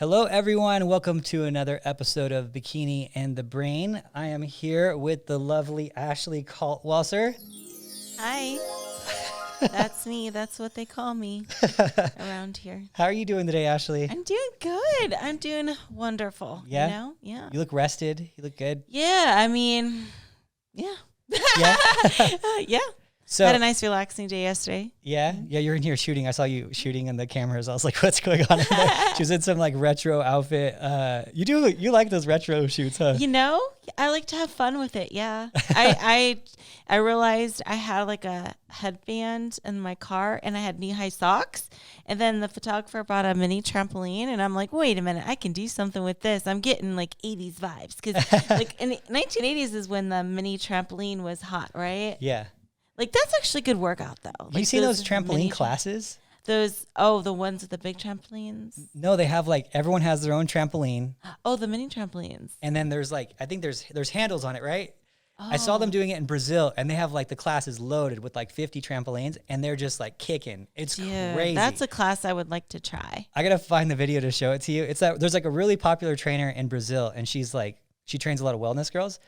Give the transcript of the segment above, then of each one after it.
Hello, everyone. Welcome to another episode of Bikini and the Brain. I am here with the lovely Ashley Kaltwasser. Hi. That's me. That's what they call me around here. How are you doing today, Ashley? I'm doing good. I'm doing wonderful. Yeah? You know? Yeah. You look rested. You look good. Yeah. I mean, yeah. Yeah? Yeah. So, Had a nice relaxing day yesterday. yeah, you're in here shooting. I saw you shooting in the cameras. I was like, what's going on in there? She was in some like retro outfit. You like those retro shoots, huh? You know, I like to have fun with it. Yeah. I realized I had like a headband in my car and I had knee-high socks. And then the photographer brought a mini trampoline and I'm like, wait a minute, I can do something with this. I'm getting like 80s vibes. Because like in the 1980s is when the mini trampoline was hot, right? Yeah. Like that's actually good workout though. Have you seen those trampoline classes? The ones with the big trampolines? No, they have like, everyone has their own trampoline. Oh, the mini trampolines. And then there's like, I think there's handles on it, right? I saw them doing it in Brazil, and they have like the classes loaded with like 50 trampolines, and they're just like kicking. It's crazy. That's a class I would like to try. I gotta find the video to show it to you. It's that there's like a really popular trainer in Brazil, and she trains a lot of wellness girls,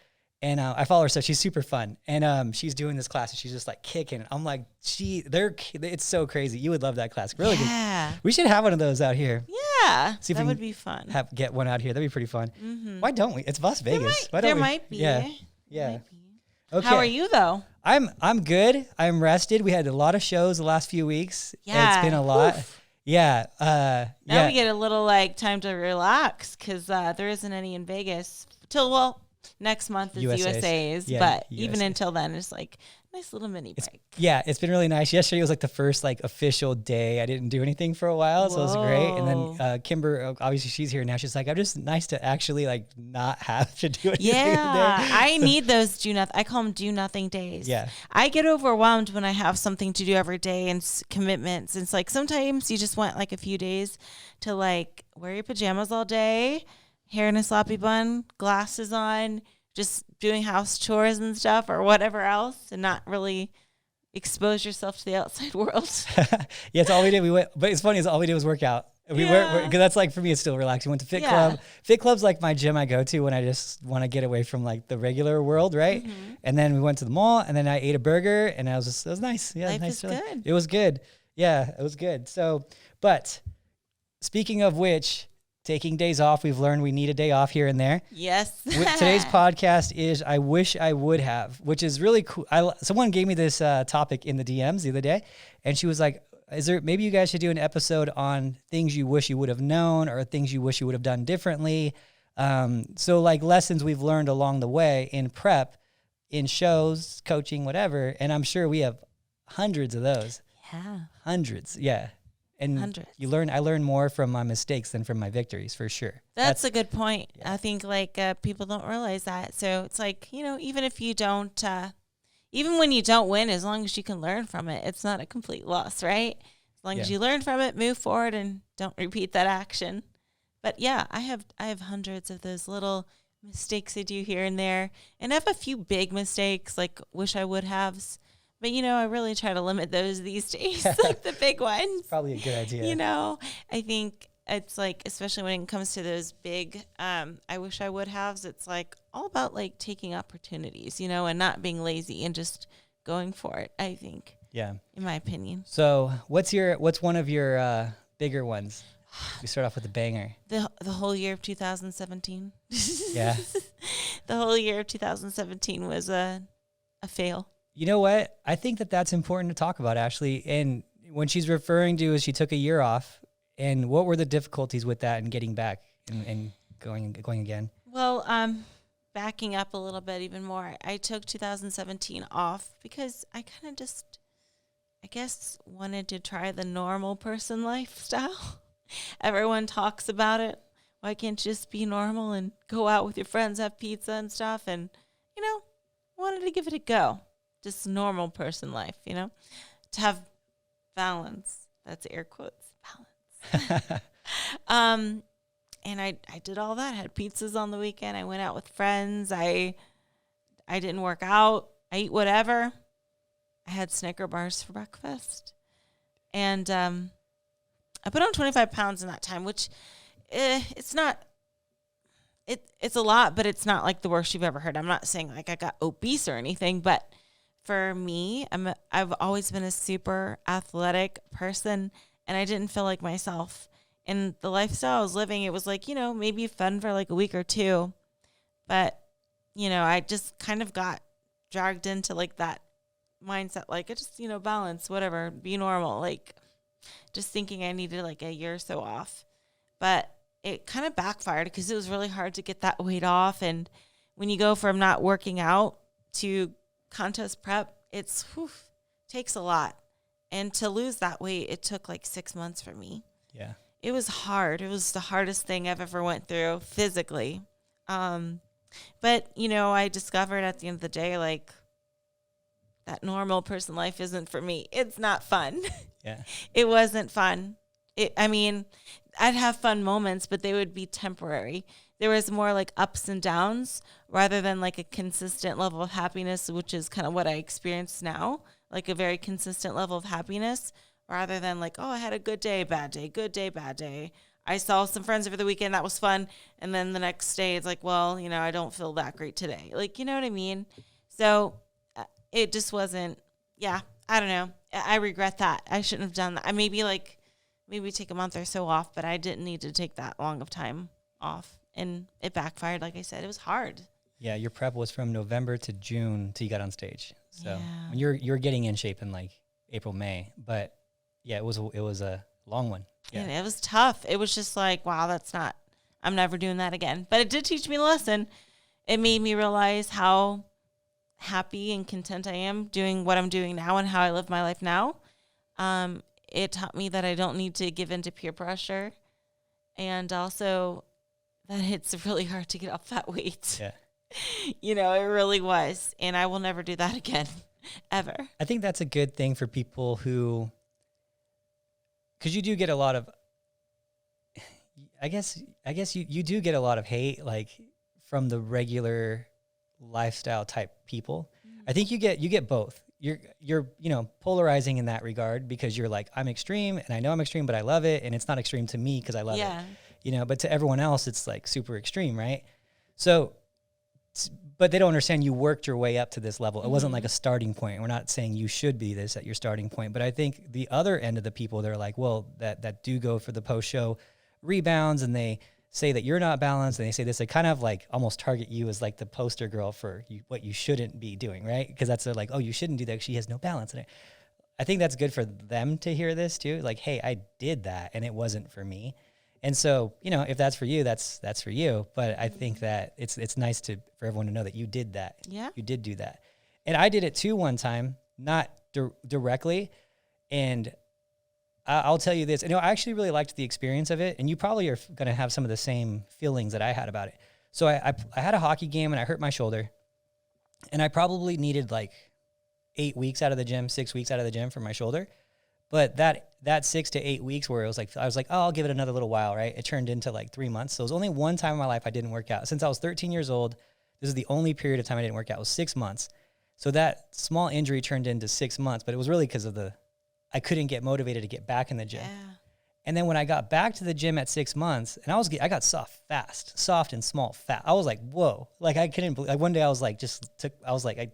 and I follow her, so she's super fun. And she's doing this class, and she's just like kicking. I'm like, it's so crazy. You would love that class. Really good. Yeah. We should have one of those out here. Yeah. See if that we would can be fun. Get one out here. That'd be pretty fun. Mm-hmm. Why don't we? It's Las Vegas. There might be. Yeah. Yeah. Okay. How are you though? I'm good. I'm rested. We had a lot of shows the last few weeks. Yeah. It's been a lot. Oof. Yeah. Now we get a little like time to relax because there isn't any in Vegas till next month is USA's, Yeah, but USA. even until then, it's like nice little mini break. It's been really nice. Yesterday was like the first like official day. I didn't do anything for a while, so it was great. And then Kimber, obviously she's here now. She's like, I'm just nice to actually like not have to do anything. Yeah, I need those do nothing. I call them do nothing days. Yeah, I get overwhelmed when I have something to do every day and commitments. It's like sometimes you just want like a few days to like wear your pajamas all day, hair in a sloppy bun, glasses on, just doing house chores and stuff or whatever else, and not really expose yourself to the outside world. Yeah, it's all we did. But it's funny, is all we did was work out. Because that's like, for me, it's still relaxing. We went to Fit Club. Fit Club's like my gym I go to when I just want to get away from like the regular world, right? Mm-hmm. And then we went to the mall, and then I ate a burger, and it was nice. Yeah, Life nice. is good. It was good. Yeah, it was good. So, but speaking of which, taking days off, we've learned we need a day off here and there. Yes. Today's podcast is I Wish I Would Have, which is really cool. Someone gave me this topic in the DMs the other day, and she was like, maybe you guys should do an episode on things you wish you would have known or things you wish you would have done differently. So like lessons we've learned along the way in prep, in shows, coaching, whatever. And I'm sure we have hundreds of those. Yeah. Hundreds. Yeah. And hundreds. I learn more from my mistakes than from my victories, for sure. That's a good point. Yeah. I think like people don't realize that. So it's like, even if you don't, even when you don't win, as long as you can learn from it, it's not a complete loss, right? As long as you learn from it, move forward and don't repeat that action. But yeah, I have hundreds of those little mistakes I do here and there. And I have a few big mistakes, like wish I would haves. But, I really try to limit those these days, like the big ones. It's probably a good idea. I think it's like, especially when it comes to those big, I wish I would haves, it's like all about like taking opportunities, and not being lazy and just going for it, I think. Yeah. In my opinion. So what's one of your bigger ones? We start off with a banger. The whole year of 2017. Yeah. The whole year of 2017 was a fail. You know what? I think that's important to talk about, Ashley. And when she's referring to is she took a year off, and what were the difficulties with that and getting back and going again? Well, backing up a little bit even more, I took 2017 off because I kind of just, I guess, wanted to try the normal person lifestyle. Everyone talks about it. Why can't you just be normal and go out with your friends, have pizza and stuff? And, wanted to give it a go. Just normal person life, to have balance. That's air quotes, balance. And I did all that. I had pizzas on the weekend. I went out with friends. I didn't work out. I eat whatever. I had Snicker bars for breakfast. And I put on 25 pounds in that time, which it's not. It's a lot, but it's not like the worst you've ever heard. I'm not saying like I got obese or anything, but for me, I've always been a super athletic person, and I didn't feel like myself. And the lifestyle I was living, it was like, maybe fun for like a week or two, but I just kind of got dragged into like that mindset, like I just balance, whatever, be normal, like just thinking I needed like a year or so off, but it kind of backfired because it was really hard to get that weight off. And when you go from not working out to contest prep, takes a lot. And to lose that weight, it took like 6 months for me. Yeah. It was hard. It was the hardest thing I've ever went through physically. But, I discovered at the end of the day, like, that normal person life isn't for me. It's not fun. Yeah. It wasn't fun. I'd have fun moments, but they would be temporary. There was more like ups and downs rather than like a consistent level of happiness, which is kind of what I experience now, like a very consistent level of happiness rather than like, oh, I had a good day, bad day, good day, bad day. I saw some friends over the weekend. That was fun. And then the next day it's like, well, I don't feel that great today. Like, you know what I mean? So it just wasn't, I don't know. I regret that. I shouldn't have done that. I maybe take a month or so off, but I didn't need to take that long of time off. And it backfired. Like I said, it was hard. Yeah. Your prep was from November to June till you got on stage. So Yeah. you're getting in shape in like April, May, but yeah, it was a long one. Yeah. And it was tough. It was just like, wow, I'm never doing that again. But it did teach me a lesson. It made me realize how happy and content I am doing what I'm doing now and how I live my life now. It taught me that I don't need to give in to peer pressure, and also that it's really hard to get off that weight. Yeah. It really was, and I will never do that again, ever. I think that's a good thing for people who, because you do get a lot of, I guess you do get a lot of hate, like from the regular lifestyle type people. I think you get both. You're polarizing in that regard because you're like, I'm extreme and I know I'm extreme, but I love it. And it's not extreme to me because I love it, but to everyone else, it's like super extreme. Right. So, but they don't understand you worked your way up to this level. It wasn't like a starting point. We're not saying you should be this at your starting point, but I think the other end of the people, they're like, well, that do go for the post show rebounds and they say that you're not balanced and they say this, they kind of like almost target you as like the poster girl for what you shouldn't be doing, right? Because that's like, oh, you shouldn't do that. She has no balance in it. I think that's good for them to hear this too. Like, hey, I did that and it wasn't for me. And so, if that's for you, that's for you. But I think that it's nice for everyone to know that you did that. Yeah. You did do that. And I did it too one time, not directly. And I'll tell you this. I actually really liked the experience of it, and you probably are going to have some of the same feelings that I had about it. So I had a hockey game, and I hurt my shoulder, and I probably needed like 8 weeks out of the gym, 6 weeks out of the gym for my shoulder. But that 6 to 8 weeks where I was like, oh, I'll give it another little while, right? It turned into like 3 months. So it was only one time in my life I didn't work out. Since I was 13 years old, this is the only period of time I didn't work out. It was 6 months. So that small injury turned into 6 months, but it was really because of I couldn't get motivated to get back in the gym. Yeah. And then when I got back to the gym at 6 months, and I got soft and small, fat. I was like, whoa, like I couldn't believe, like one day I was like, I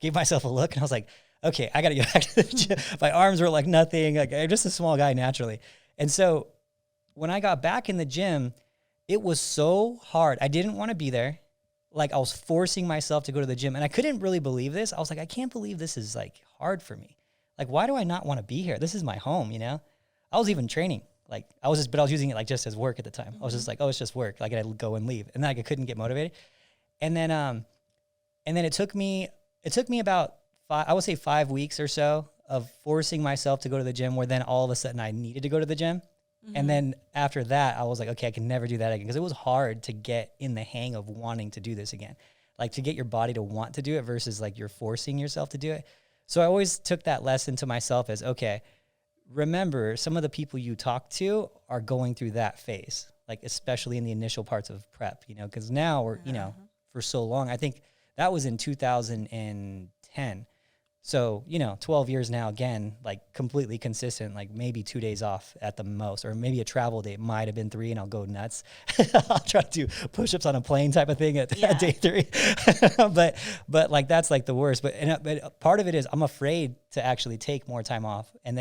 gave myself a look and I was like, okay, I got to get back to the gym. My arms were like nothing. Like I'm just a small guy naturally. And so when I got back in the gym, it was so hard. I didn't want to be there. Like I was forcing myself to go to the gym and I couldn't really believe this. I was like, I can't believe this is like hard for me. Like, why do I not want to be here? This is my home, I was even training. Like I was using it like just as work at the time. I was just like, oh, it's just work. Like I'd go and leave. And then I couldn't get motivated. And then it took me about 5 weeks or so of forcing myself to go to the gym where then all of a sudden I needed to go to the gym. Mm-hmm. And then after that, I was like, okay, I can never do that again. Because it was hard to get in the hang of wanting to do this again. Like to get your body to want to do it versus like you're forcing yourself to do it. So I always took that lesson to myself as, okay, remember some of the people you talk to are going through that phase, like especially in the initial parts of prep, because now we're, for so long, I think that was in 2010. So, 12 years now, again, like completely consistent, like maybe 2 days off at the most, or maybe a travel day might have been 3 and I'll go nuts. I'll try to do push-ups on a plane type of thing at day 3. but like, that's like the worst. But part of it is I'm afraid to actually take more time off and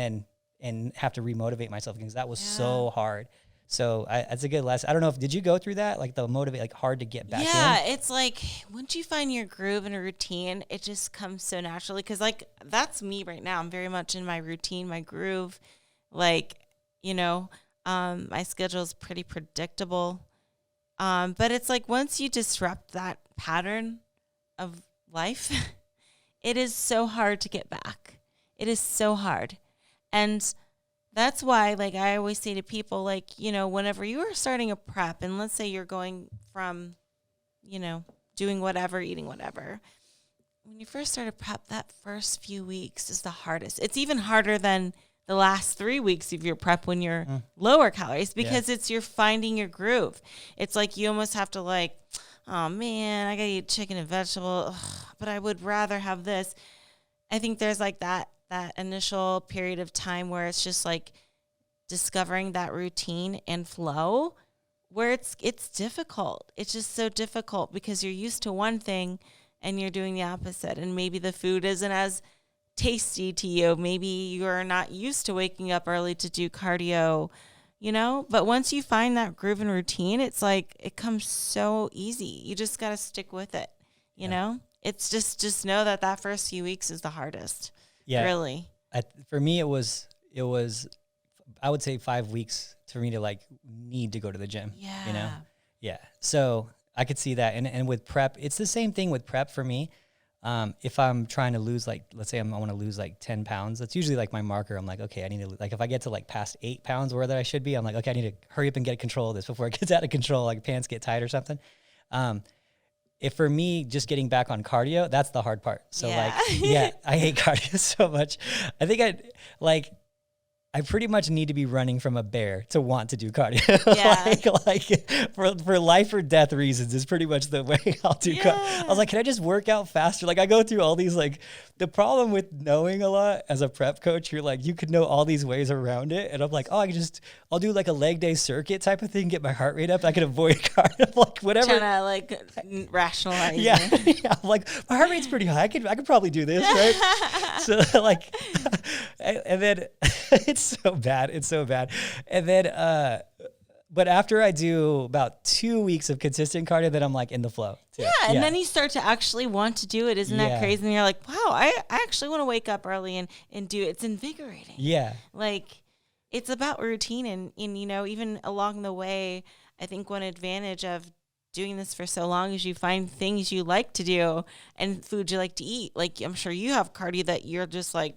have to remotivate myself because that was so hard. So that's a good lesson. I don't know did you go through that? Like the motivate, like hard to get back in? Yeah, it's like once you find your groove and a routine, it just comes so naturally. Cause like that's me right now. I'm very much in my routine, my groove. Like, my schedule is pretty predictable. But it's like once you disrupt that pattern of life, it is so hard to get back. It is so hard. And that's why, like, I always say to people, like, whenever you are starting a prep, and let's say you're going from, doing whatever, eating whatever, when you first start a prep, that first few weeks is the hardest. It's even harder than the last 3 weeks of your prep when you're lower calories because you're finding your groove. It's like you almost have to like, oh, man, I got to eat chicken and vegetable, but I would rather have this. I think there's like that initial period of time where it's just like discovering that routine and flow where it's difficult. It's just so difficult because you're used to one thing and you're doing the opposite. And maybe the food isn't as tasty to you. Maybe you're not used to waking up early to do cardio, but once you find that groove and routine, it's like, it comes so easy. You just got to stick with it. You know, it's just know that first few weeks is the hardest. Yeah, really. For me, it was. I would say 5 weeks for me to like need to go to the gym. Yeah. Yeah. So I could see that, and with prep, it's the same thing with prep for me. If I'm trying to lose, like, let's say I want to lose like 10 pounds, that's usually like my marker. I'm like, okay, I need to, like, if I get to like past 8 pounds where that I should be, I'm like, okay, I need to hurry up and get control of this before it gets out of control, like pants get tight or something. If for me, just getting back on cardio, that's the hard part. So I hate cardio so much. I think I pretty much need to be running from a bear to want to do cardio. For life or death reasons is pretty much the way I'll do cardio. I was like, can I just work out faster? Like I go through all these, like, the problem with knowing a lot as a prep coach, you're like, you could know all these ways around it. And I'm like, oh, I'll do like a leg day circuit type of thing, get my heart rate up. I can avoid cardio, like whatever. Trying to like rationalize. Yeah. I'm like, my heart rate's pretty high. I could probably do this, right? So like, and then it's so bad. It's so bad. And then, but after I do about 2 weeks of consistent cardio, then I'm like in the flow too. Yeah. And then you start to actually want to do it. Isn't that crazy? And you're like, wow, I actually want to wake up early and do it. It's invigorating. Yeah. Like it's about routine. And even along the way, I think one advantage of doing this for so long is you find things you like to do and foods you like to eat. Like I'm sure you have cardio that you're just like,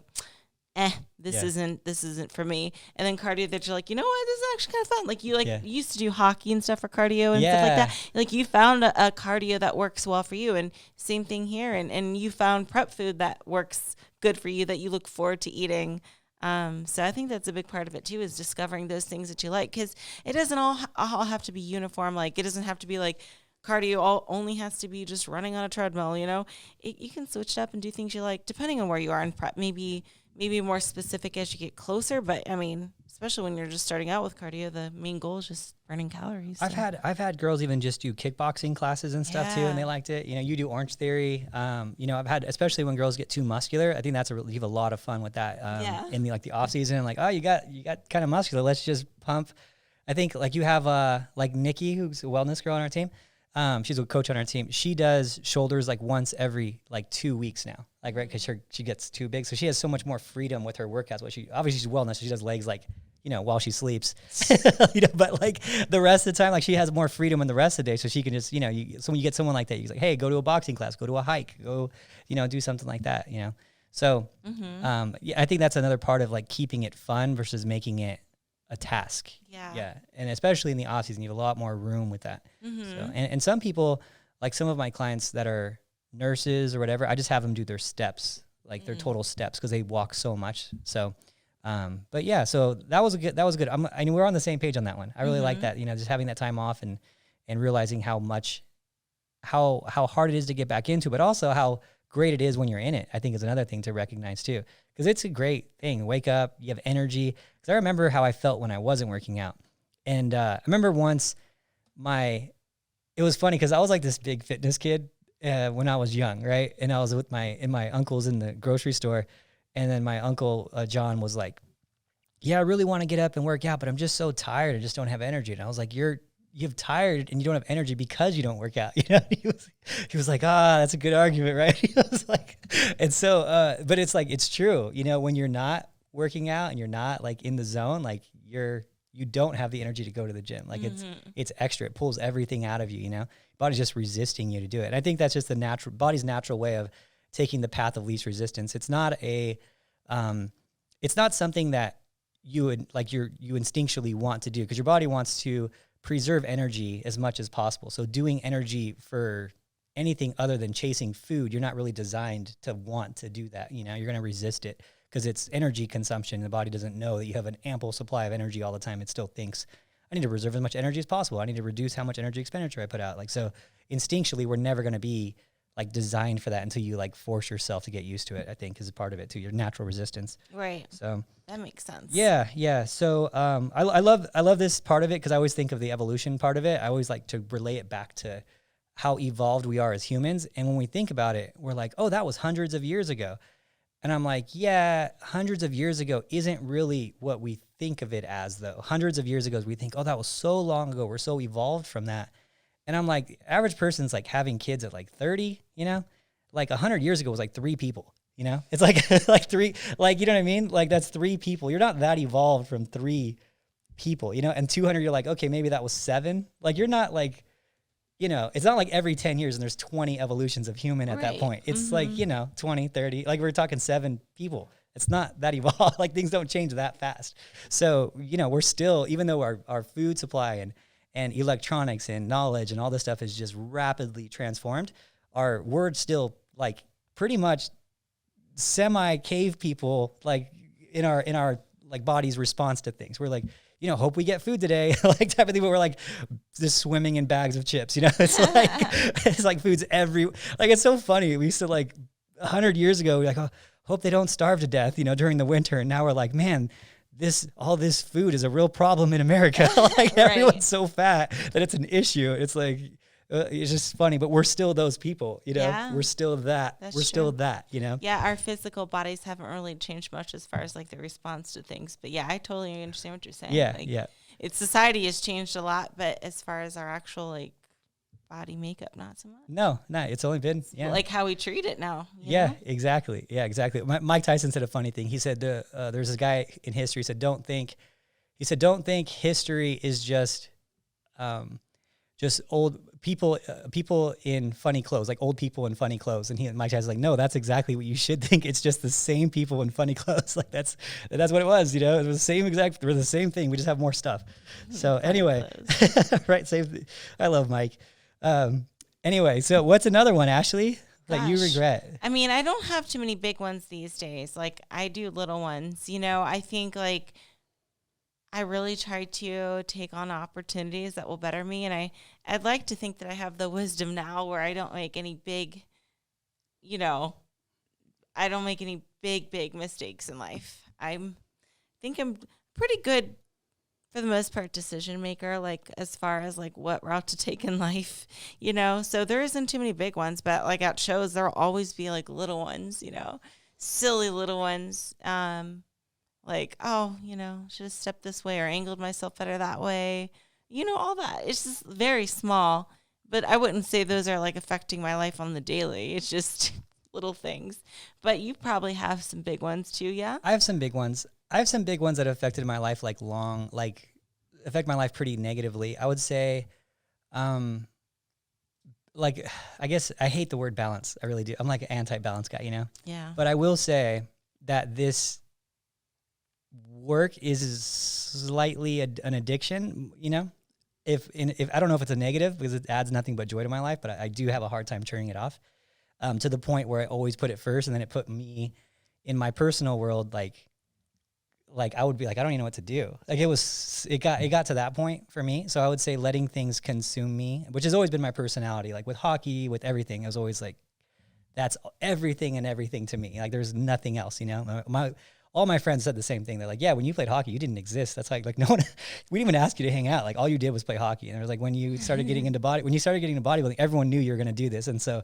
this isn't for me. And then cardio that you're like, you know what, this is actually kind of fun. Like you you used to do hockey and stuff for cardio and stuff like that. Like you found a cardio that works well for you, and same thing here. And you found prep food that works good for you that you look forward to eating. So I think that's a big part of it too, is discovering those things that you like, because it doesn't all have to be uniform. Like it doesn't have to be like cardio only has to be just running on a treadmill. You can switch it up and do things you like depending on where you are in prep. Maybe more specific as you get closer, but I mean, especially when you're just starting out with cardio, the main goal is just burning calories. So. I've had girls even just do kickboxing classes and stuff too, and they liked it. You do Orange Theory. I've had, especially when girls get too muscular, I think that's you have a lot of fun with that. In the off season, like, oh, you got kind of muscular, let's just pump. I think like you have like Nikki, who's a wellness girl on our team. She's a coach on our team. She does shoulders like once every like 2 weeks now, like, right, because she gets too big, so she has so much more freedom with her workouts. Obviously she's wellness, so she does legs like while she sleeps, but like the rest of the time, like she has more freedom in the rest of the day, so she can just so when you get someone like that, you're like, hey, go to a boxing class, go to a hike, go do something like that, So I think that's another part of like keeping it fun versus making it a task. Yeah. And especially in the off season, you have a lot more room with that. So, and some people, like some of my clients that are nurses or whatever, I just have them do their steps, like their total steps, because they walk so much. So, but yeah, so that was good. I mean, we're on the same page on that one. I really like that, just having that time off and realizing how hard it is to get back into, but also how great it is when you're in it, I think is another thing to recognize too. Because it's a great thing. Wake up, you have energy. Because I remember how I felt when I wasn't working out. And I remember once it was funny because I was like this big fitness kid when I was young, right? And I was with my uncles in the grocery store. And then my uncle, John, was like, yeah, I really want to get up and work out, but I'm just so tired. I just don't have energy. And I was like, you're tired and you don't have energy because you don't work out. He was like, that's a good argument, right? He was like, and so, but it's like, it's true. When you're not working out and you're not like in the zone, like you don't have the energy to go to the gym. Like it's extra. It pulls everything out of you, body's just resisting you to do it. And I think that's just the body's natural way of taking the path of least resistance. It's not it's not something that you instinctually want to do, because your body wants to preserve energy as much as possible. So doing energy for anything other than chasing food, you're not really designed to want to do that. You're going to resist it because it's energy consumption. The body doesn't know that you have an ample supply of energy all the time. It still thinks, I need to reserve as much energy as possible. I need to reduce how much energy expenditure I put out. Like, so instinctually, we're never going to be like designed for that until you like force yourself to get used to it, I think is a part of it too, your natural resistance. Right. So that makes sense. Yeah. So I love this part of it because I always think of the evolution part of it. I always like to relay it back to how evolved we are as humans. And when we think about it, we're like, oh, that was hundreds of years ago. And I'm like, yeah, hundreds of years ago isn't really what we think of it as, though. Hundreds of years ago, we think, oh, that was so long ago. We're so evolved from that. And I'm like, average person's like having kids at like 30, like 100 years ago was like 3 people, it's like, like 3, like, you know what I mean? Like that's 3 people. You're not that evolved from 3 people, and 200, you're like, okay, maybe that was 7. Like, you're not like, it's not like every 10 years and there's 20 evolutions of human at that point. It's like, 20, 30, like we're talking 7 people. It's not that evolved. Like things don't change that fast. So, we're still, even though our food supply and electronics and knowledge and all this stuff is just rapidly transformed, we're still like pretty much semi-cave people, like in our like body's response to things. We're like, hope we get food today, like type of thing. But we're like just swimming in bags of chips, it's like, it's like food's like, it's so funny. We used to like 100 years ago, we're like, oh, hope they don't starve to death, during the winter. And now we're like, man, all this food is a real problem in America. Like everyone's so fat that it's an issue. It's like, it's just funny, but we're still those people, Yeah. we're still that. That's we're true. still that, Yeah, our physical bodies haven't really changed much as far as like the response to things. But yeah, I totally understand what you're saying. Yeah, like, yeah. Society has changed a lot, but as far as our actual like body makeup, not so much. No, it's only been like how we treat it now. Yeah, know? exactly. Yeah, exactly. Mike Tyson said a funny thing. He said there's this guy in history said don't think history is just old people in funny clothes, like old people in funny clothes. And Mike Tyson's like, no, that's exactly what you should think. It's just the same people in funny clothes. Like that's what it was. It was the same we're the same thing. We just have more stuff. So anyway, right? I love Mike. Anyway, so what's another one, Ashley, that you regret? I mean, I don't have too many big ones these days. Like I do little ones, I think like I really try to take on opportunities that will better me. And I'd like to think that I have the wisdom now where I don't make any big, I don't make any big mistakes in life. I think I'm pretty good for the most part decision maker, like as far as like what route to take in life, so there isn't too many big ones, but like at shows, there'll always be like little ones, silly little ones. Like, oh, should have stepped this way or angled myself better that way. All that. It's just very small, but I wouldn't say those are like affecting my life on the daily. It's just little things. But you probably have some big ones too, yeah? I have some big ones. That affected my life affect my life pretty negatively. I would say, I guess I hate the word balance. I really do. I'm like an anti-balance guy, Yeah. But I will say that this work is slightly an addiction, If I don't know if it's a negative because it adds nothing but joy to my life, but I do have a hard time turning it off, to the point where I always put it first, and then it put me in my personal world, like I would be like, I don't even know what to do. Like it got to that point for me. So I would say letting things consume me, which has always been my personality. Like with hockey, with everything, I was always like, that's everything and everything to me. Like there's nothing else, you know. All my friends said the same thing. They're like, yeah, when you played hockey, you didn't exist. That's like no one, we didn't even ask you to hang out. Like all you did was play hockey. And it was like when you started getting into bodybuilding, everyone knew you were going to do this. And so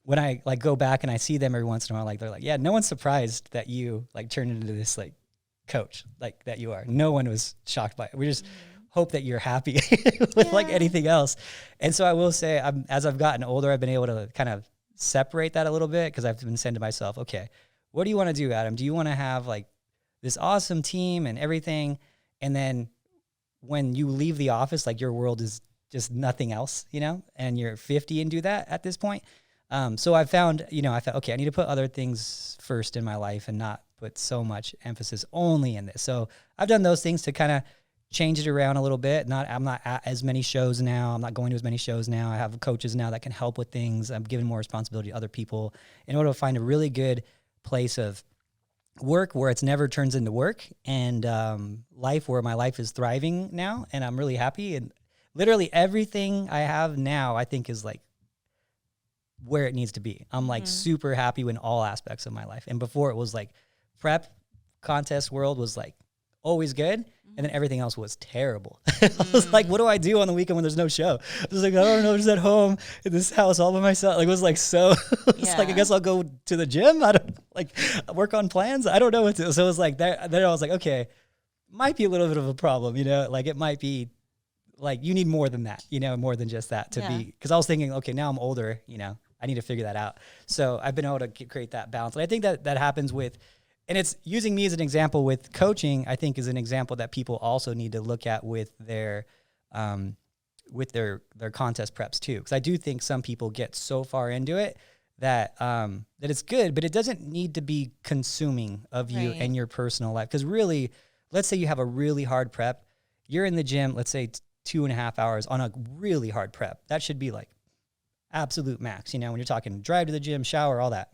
when I like go back and I see them every once in a while, like they're like, yeah, no one's surprised that you like turned into this like coach like that you are. No one was shocked by it. We just hope that you're happy with like anything else. And so I will say, as I've gotten older, I've been able to kind of separate that a little bit because I've been saying to myself, okay, what do you want to do, Adam? Do you want to have like this awesome team and everything, and then when you leave the office, like your world is just nothing else, you know, and you're 50 and do that at this point? So I found, okay, I need to put other things first in my life and not put so much emphasis only in this. So I've done those things to kind of change it around a little bit. I'm not at as many shows now. I'm not going to as many shows now. I have coaches now that can help with things. I'm giving more responsibility to other people in order to find a really good place of work where it's never turns into work, and life where my life is thriving now, and I'm really happy. And literally everything I have now, I think, is like where it needs to be. I'm like super happy in all aspects of my life. And before it was like prep contest world was like always good. And then everything else was terrible. I was like, what do I do on the weekend when there's no show? I was like, I don't know, just at home in this house all by myself. Like, it was like, so it's like, I guess I'll go to the gym. I don't like work on plans. I don't know what to do. So it was like that. Then I was like, okay, might be a little bit of a problem, you know, like it might be like, you need more than that, you know, more than just that to be, cause I was thinking, okay, now I'm older, you know, I need to figure that out. So I've been able to create that balance. And I think that happens with, and it's using me as an example with coaching, I think is an example that people also need to look at with their contest preps too. Because I do think some people get so far into it that that it's good, but it doesn't need to be consuming of you and your personal life. Because really, let's say you have a really hard prep. You're in the gym, let's say 2.5 hours on a really hard prep. That should be like absolute max, you know, when you're talking drive to the gym, shower, all that.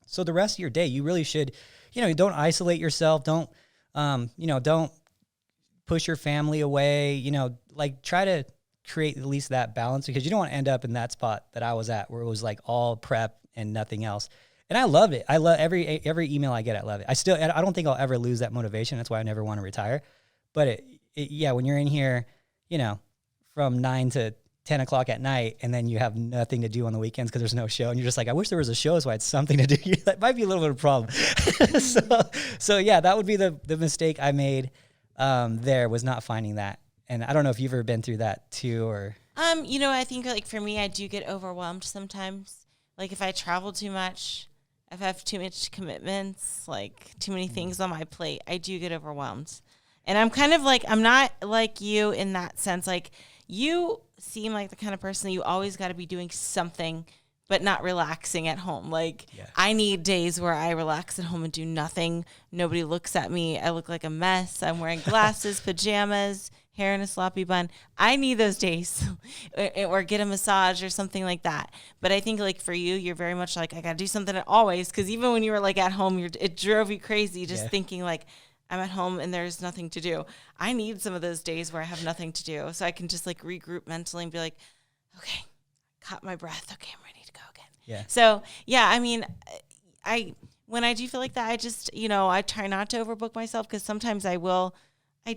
So the rest of your day, you really should, you know, don't isolate yourself. Don't, don't push your family away, you know, like try to create at least that balance, because you don't want to end up in that spot that I was at where it was like all prep and nothing else. And I loved it. I love every email I get. I love it. I don't think I'll ever lose that motivation. That's why I never want to retire. But when you're in here, you know, from 9 to 10 o'clock at night, and then you have nothing to do on the weekends because there's no show, and you're just like, I wish there was a show so I had something to do. That might be a little bit of a problem. so yeah, that would be the mistake I made there, was not finding that. And I don't know if you've ever been through that too, or I think like for me, I do get overwhelmed sometimes. Like if I travel too much, if I have too much commitments, like too many things on my plate, I do get overwhelmed. And I'm kind of like, I'm not like you in that sense. Like, you seem like the kind of person that you always got to be doing something, but not relaxing at home. Like, I need days where I relax at home and do nothing. Nobody looks at me. I look like a mess. I'm wearing glasses, pajamas, hair in a sloppy bun. I need those days or get a massage or something like that. But I think like for you, you're very much like, I got to do something always. Because even when you were like at home, it drove you crazy just thinking like, I'm at home and there's nothing to do. I need some of those days where I have nothing to do so I can just like regroup mentally and be like, okay, caught my breath. Okay, I'm ready to go again. Yeah. So, yeah, I mean, when I do feel like that, I just, I try not to overbook myself, because sometimes I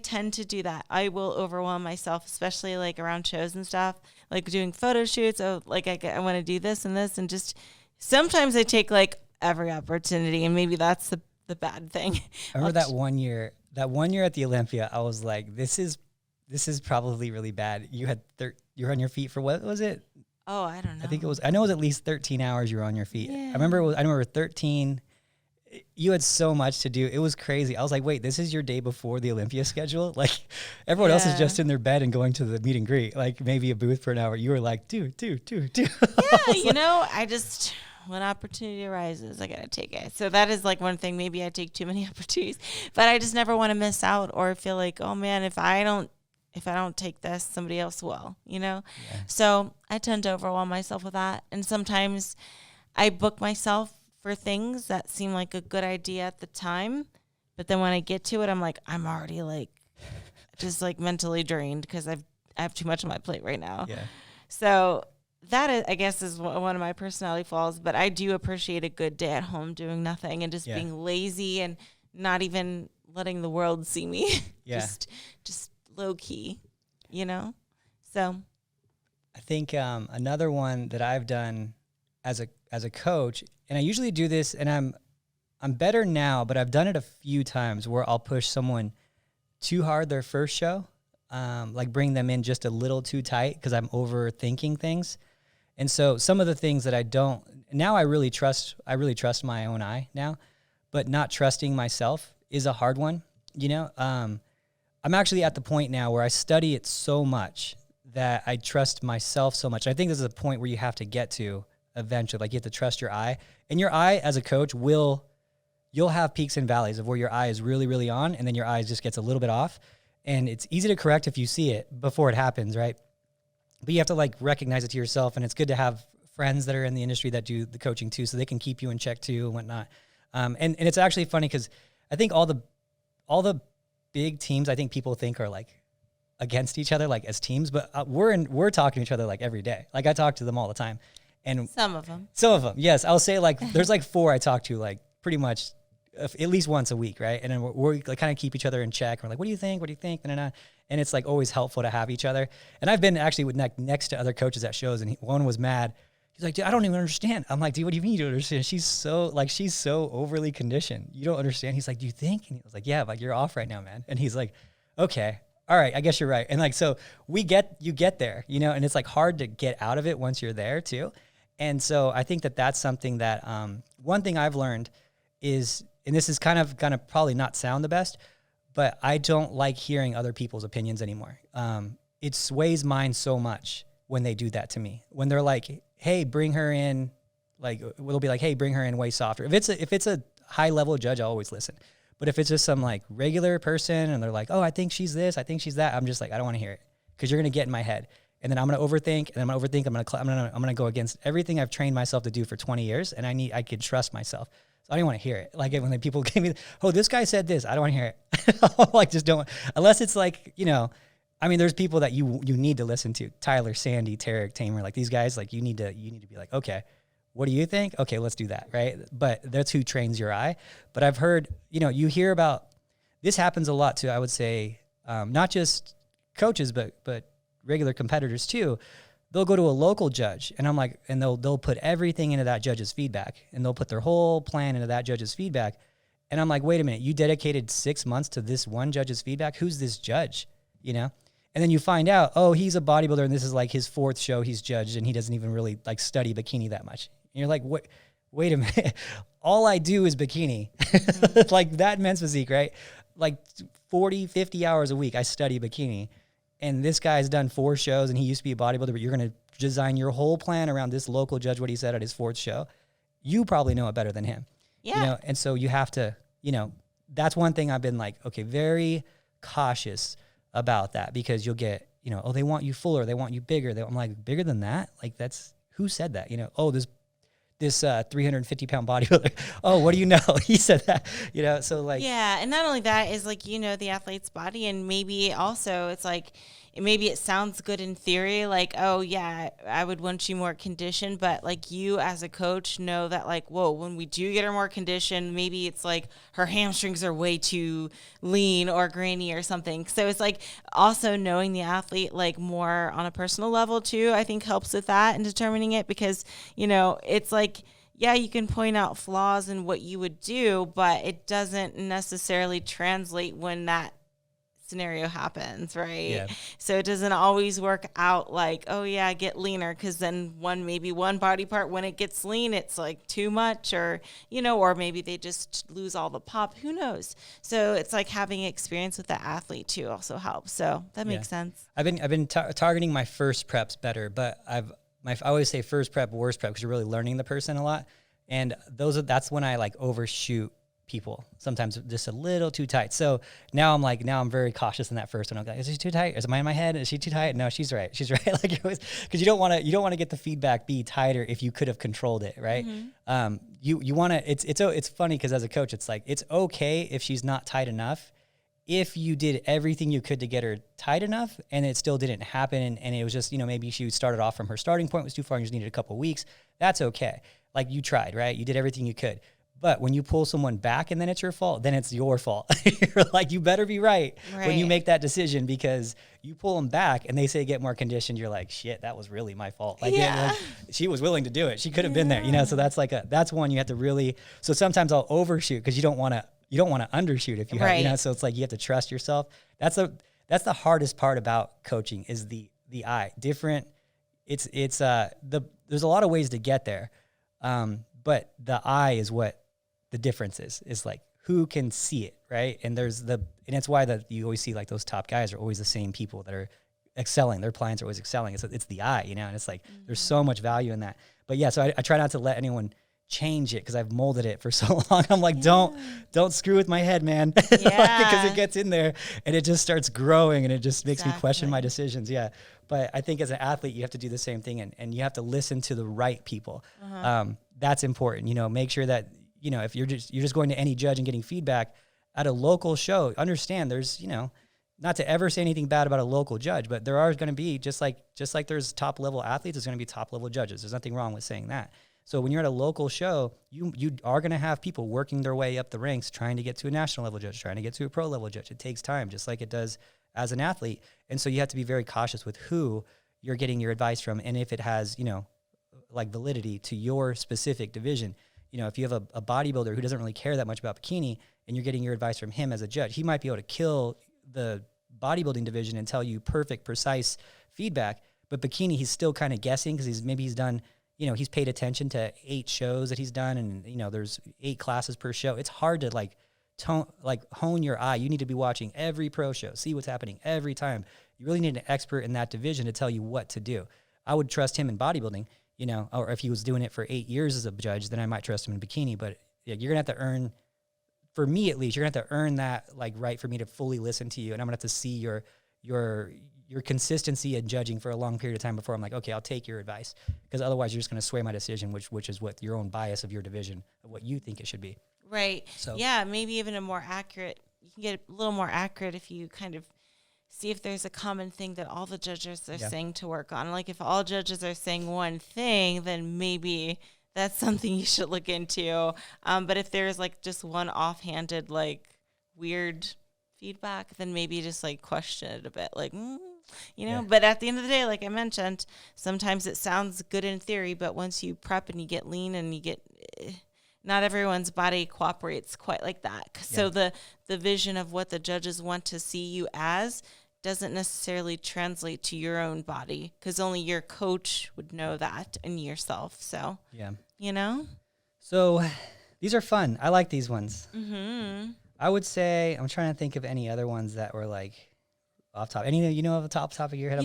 tend to do that. I will overwhelm myself, especially like around shows and stuff, like doing photo shoots. Oh, like I want to do this and this, and just sometimes I take like every opportunity, and maybe that's the bad thing. I remember that one year at the Olympia, I was like, this is probably really bad. You were on your feet for, what was it? Oh, I don't know. I know it was at least 13 hours you were on your feet. Yeah. I remember 13. You had so much to do. It was crazy. I was like, wait, this is your day before the Olympia schedule? Like, everyone else is just in their bed and going to the meet and greet, like maybe a booth for an hour. You were like, do. Yeah, I just, when opportunity arises, I got to take it. So that is like one thing. Maybe I take too many opportunities, but I just never want to miss out or feel like, oh man, if I don't take this, somebody else will, Yeah. So I tend to overwhelm myself with that. And sometimes I book myself for things that seem like a good idea at the time. But then when I get to it, I'm like, I'm already like, just like mentally drained because I have too much on my plate right now. Yeah. So that is, I guess, is one of my personality flaws, but I do appreciate a good day at home doing nothing and just being lazy and not even letting the world see me. Yeah. just low key, you know? So I think another one that I've done as a coach, and I usually do this, and I'm better now, but I've done it a few times where I'll push someone too hard their first show, like bring them in just a little too tight because I'm overthinking things. And so some of the things that I don't now, I really trust my own eye now, but not trusting myself is a hard one. You know, I'm actually at the point now where I study it so much that I trust myself so much. I think this is a point where you have to get to eventually. Like you have to trust your eye, and your eye as a coach you'll have peaks and valleys of where your eye is really, really on, and then your eye just gets a little bit off. And it's easy to correct if you see it before it happens, right? But you have to like recognize it to yourself, and it's good to have friends that are in the industry that do the coaching too, so they can keep you in check too and whatnot. And it's actually funny because I think all the big teams I think people think are like against each other, like as teams, but we're talking to each other like every day. Like I talk to them all the time, and some of them, yes, I'll say like there's like 4 I talk to like pretty much at least once a week, right? And then we're like kind of keep each other in check. We're like, what do you think? What do you think? And it's like always helpful to have each other. And I've been actually with next to other coaches at shows, and one was mad. He's like, dude, I don't even understand. I'm like, dude, what do you mean you don't understand? She's so overly conditioned. You don't understand. He's like, do you think? And he was like, yeah, like you're off right now, man. And he's like, okay, all right, I guess you're right. And like, so you get there, you know, and it's like hard to get out of it once you're there too. And so I think that's something that, one thing I've learned is, and this is kind of gonna probably not sound the best, but I don't like hearing other people's opinions anymore. It sways mine so much when they do that to me. When they're like, hey, bring her in, like we'll be like, hey, bring her in way softer. If it's a high level judge, I'll always listen. But if it's just some like regular person and they're like, oh, I think she's this, I think she's that, I'm just like, I don't want to hear it because you're gonna get in my head, and then I'm gonna overthink, and I'm gonna go against everything I've trained myself to do for 20 years, and I can trust myself. So I don't want to hear it. Like when people give me, oh, this guy said this, I don't want to hear it. Like just don't, unless it's like, you know, I mean, there's people that you need to listen to. Tyler, Sandy, Tarek, Tamer, like these guys, like you need to be like, okay, what do you think? Okay, let's do that, right? But that's who trains your eye. But I've heard, you know, you hear about, this happens a lot too, I would say, not just coaches, but regular competitors too. They'll go to a local judge, and I'm like, and they'll put everything into that judge's feedback, and they'll put their whole plan into that judge's feedback. And I'm like, wait a minute, you dedicated 6 months to this one judge's feedback? Who's this judge? You know? And then you find out, oh, he's a bodybuilder, and this is like his 4th show he's judged, and he doesn't even really like study bikini that much. And you're like, what? Wait a minute. All I do is bikini. Like that men's physique, right? Like 40, 50 hours a week, I study bikini. And this guy's done 4 shows, and he used to be a bodybuilder, but you're going to design your whole plan around this local judge, what he said at his 4th show. You probably know it better than him. yeah, You know, and so you have to, you know, that's one thing I've been like, okay, very cautious about that, because you'll get, you know, oh, they want you fuller, they want you bigger. I'm like, bigger than that? Like that's, who said that? You know, oh, this 350-pound bodybuilder. Oh, what do you know? He said that, you know, so like. yeah. And not only that is like, you know, the athlete's body, and maybe also it's like, maybe it sounds good in theory, like, oh yeah, I would want you more conditioned, but like you as a coach know that like, whoa, when we do get her more conditioned, maybe it's like her hamstrings are way too lean or grainy or something. So it's like also knowing the athlete like more on a personal level too, I think helps with that and determining it, because, you know, it's like, yeah, you can point out flaws in what you would do, but it doesn't necessarily translate when that scenario happens, right? Yeah. So it doesn't always work out like, oh yeah, get leaner, because then maybe one body part, when it gets lean, it's like too much, or, you know, or maybe they just lose all the pop, who knows? So it's like having experience with the athlete too also helps. So that makes sense. I've been targeting my first preps better, but I always say first prep, worst prep, because you're really learning the person a lot. And that's when I like overshoot people, sometimes just a little too tight. So now I'm very cautious in that first one. I'm like, is she too tight? Is it in my head? Is she too tight? No, she's right. Like, because you don't want to get the feedback be tighter if you could have controlled it, right? Mm-hmm. You want to. It's funny because as a coach, it's like it's okay if she's not tight enough, if you did everything you could to get her tight enough and it still didn't happen, and it was just, maybe she started off from her starting point was too far and you just needed a couple of weeks, that's okay. Like, you tried, right? You did everything you could. But when you pull someone back and then it's your fault, then it's your fault. You're like, you better be right when you make that decision, because you pull them back and they say get more conditioned. You're like, shit, that was really my fault. Like, she was willing to do it. She could have been there, so that's that's one you have to really, so sometimes I'll overshoot because you don't want to undershoot if you have, so it's like, you have to trust yourself. That's the hardest part about coaching is the eye. There's a lot of ways to get there. But the eye is what the difference is like who can see it, right? And and it's why that you always see like those top guys are always the same people that are excelling. Their clients are always excelling. It's the eye, and it's like, there's so much value in that. But yeah, so I try not to let anyone change it because I've molded it for so long. I'm like, don't screw with my head, man. Because it gets in there and it just starts growing and it just makes me question my decisions. Yeah. But I think as an athlete, you have to do the same thing, and you have to listen to the right people. That's important. Make sure that, if you're just going to any judge and getting feedback at a local show, understand there's, not to ever say anything bad about a local judge, but there are going to be, just like there's top level athletes, there's going to be top level judges. There's nothing wrong with saying that. So when you're at a local show, you are going to have people working their way up the ranks, trying to get to a national level judge, trying to get to a pro level judge. It takes time, just like it does as an athlete. And so you have to be very cautious with who you're getting your advice from, and if it has, like validity to your specific division. If you have a bodybuilder who doesn't really care that much about bikini and you're getting your advice from him as a judge, he might be able to kill the bodybuilding division and tell you perfect, precise feedback. But bikini, he's still kind of guessing because he's done, he's paid attention to 8 shows that he's done, and, there's 8 classes per show. It's hard to hone your eye. You need to be watching every pro show, see what's happening every time. You really need an expert in that division to tell you what to do. I would trust him in bodybuilding, or if he was doing it for 8 years as a judge, then I might trust him in bikini. But you're going to have to earn, for me at least, you're going to have to earn that right for me to fully listen to you. And I'm going to have to see your consistency in judging for a long period of time before I'm like, okay, I'll take your advice. Because otherwise you're just going to sway my decision, which is what your own bias of your division, of what you think it should be. Right. So yeah, maybe even you can get a little more accurate if you kind of see if there's a common thing that all the judges are saying to work on. Like, if all judges are saying one thing, then maybe that's something you should look into. But if there's just one offhanded, weird feedback, then maybe just question it a bit. But at the end of the day, like I mentioned, sometimes it sounds good in theory, but once you prep and you get lean and you get, not everyone's body cooperates quite like that. So the vision of what the judges want to see you as doesn't necessarily translate to your own body, because only your coach would know that, and yourself. So, So these are fun. I like these ones. Mm-hmm. I would say, I'm trying to think of any other ones that were off top. Any, of a top topic of your head?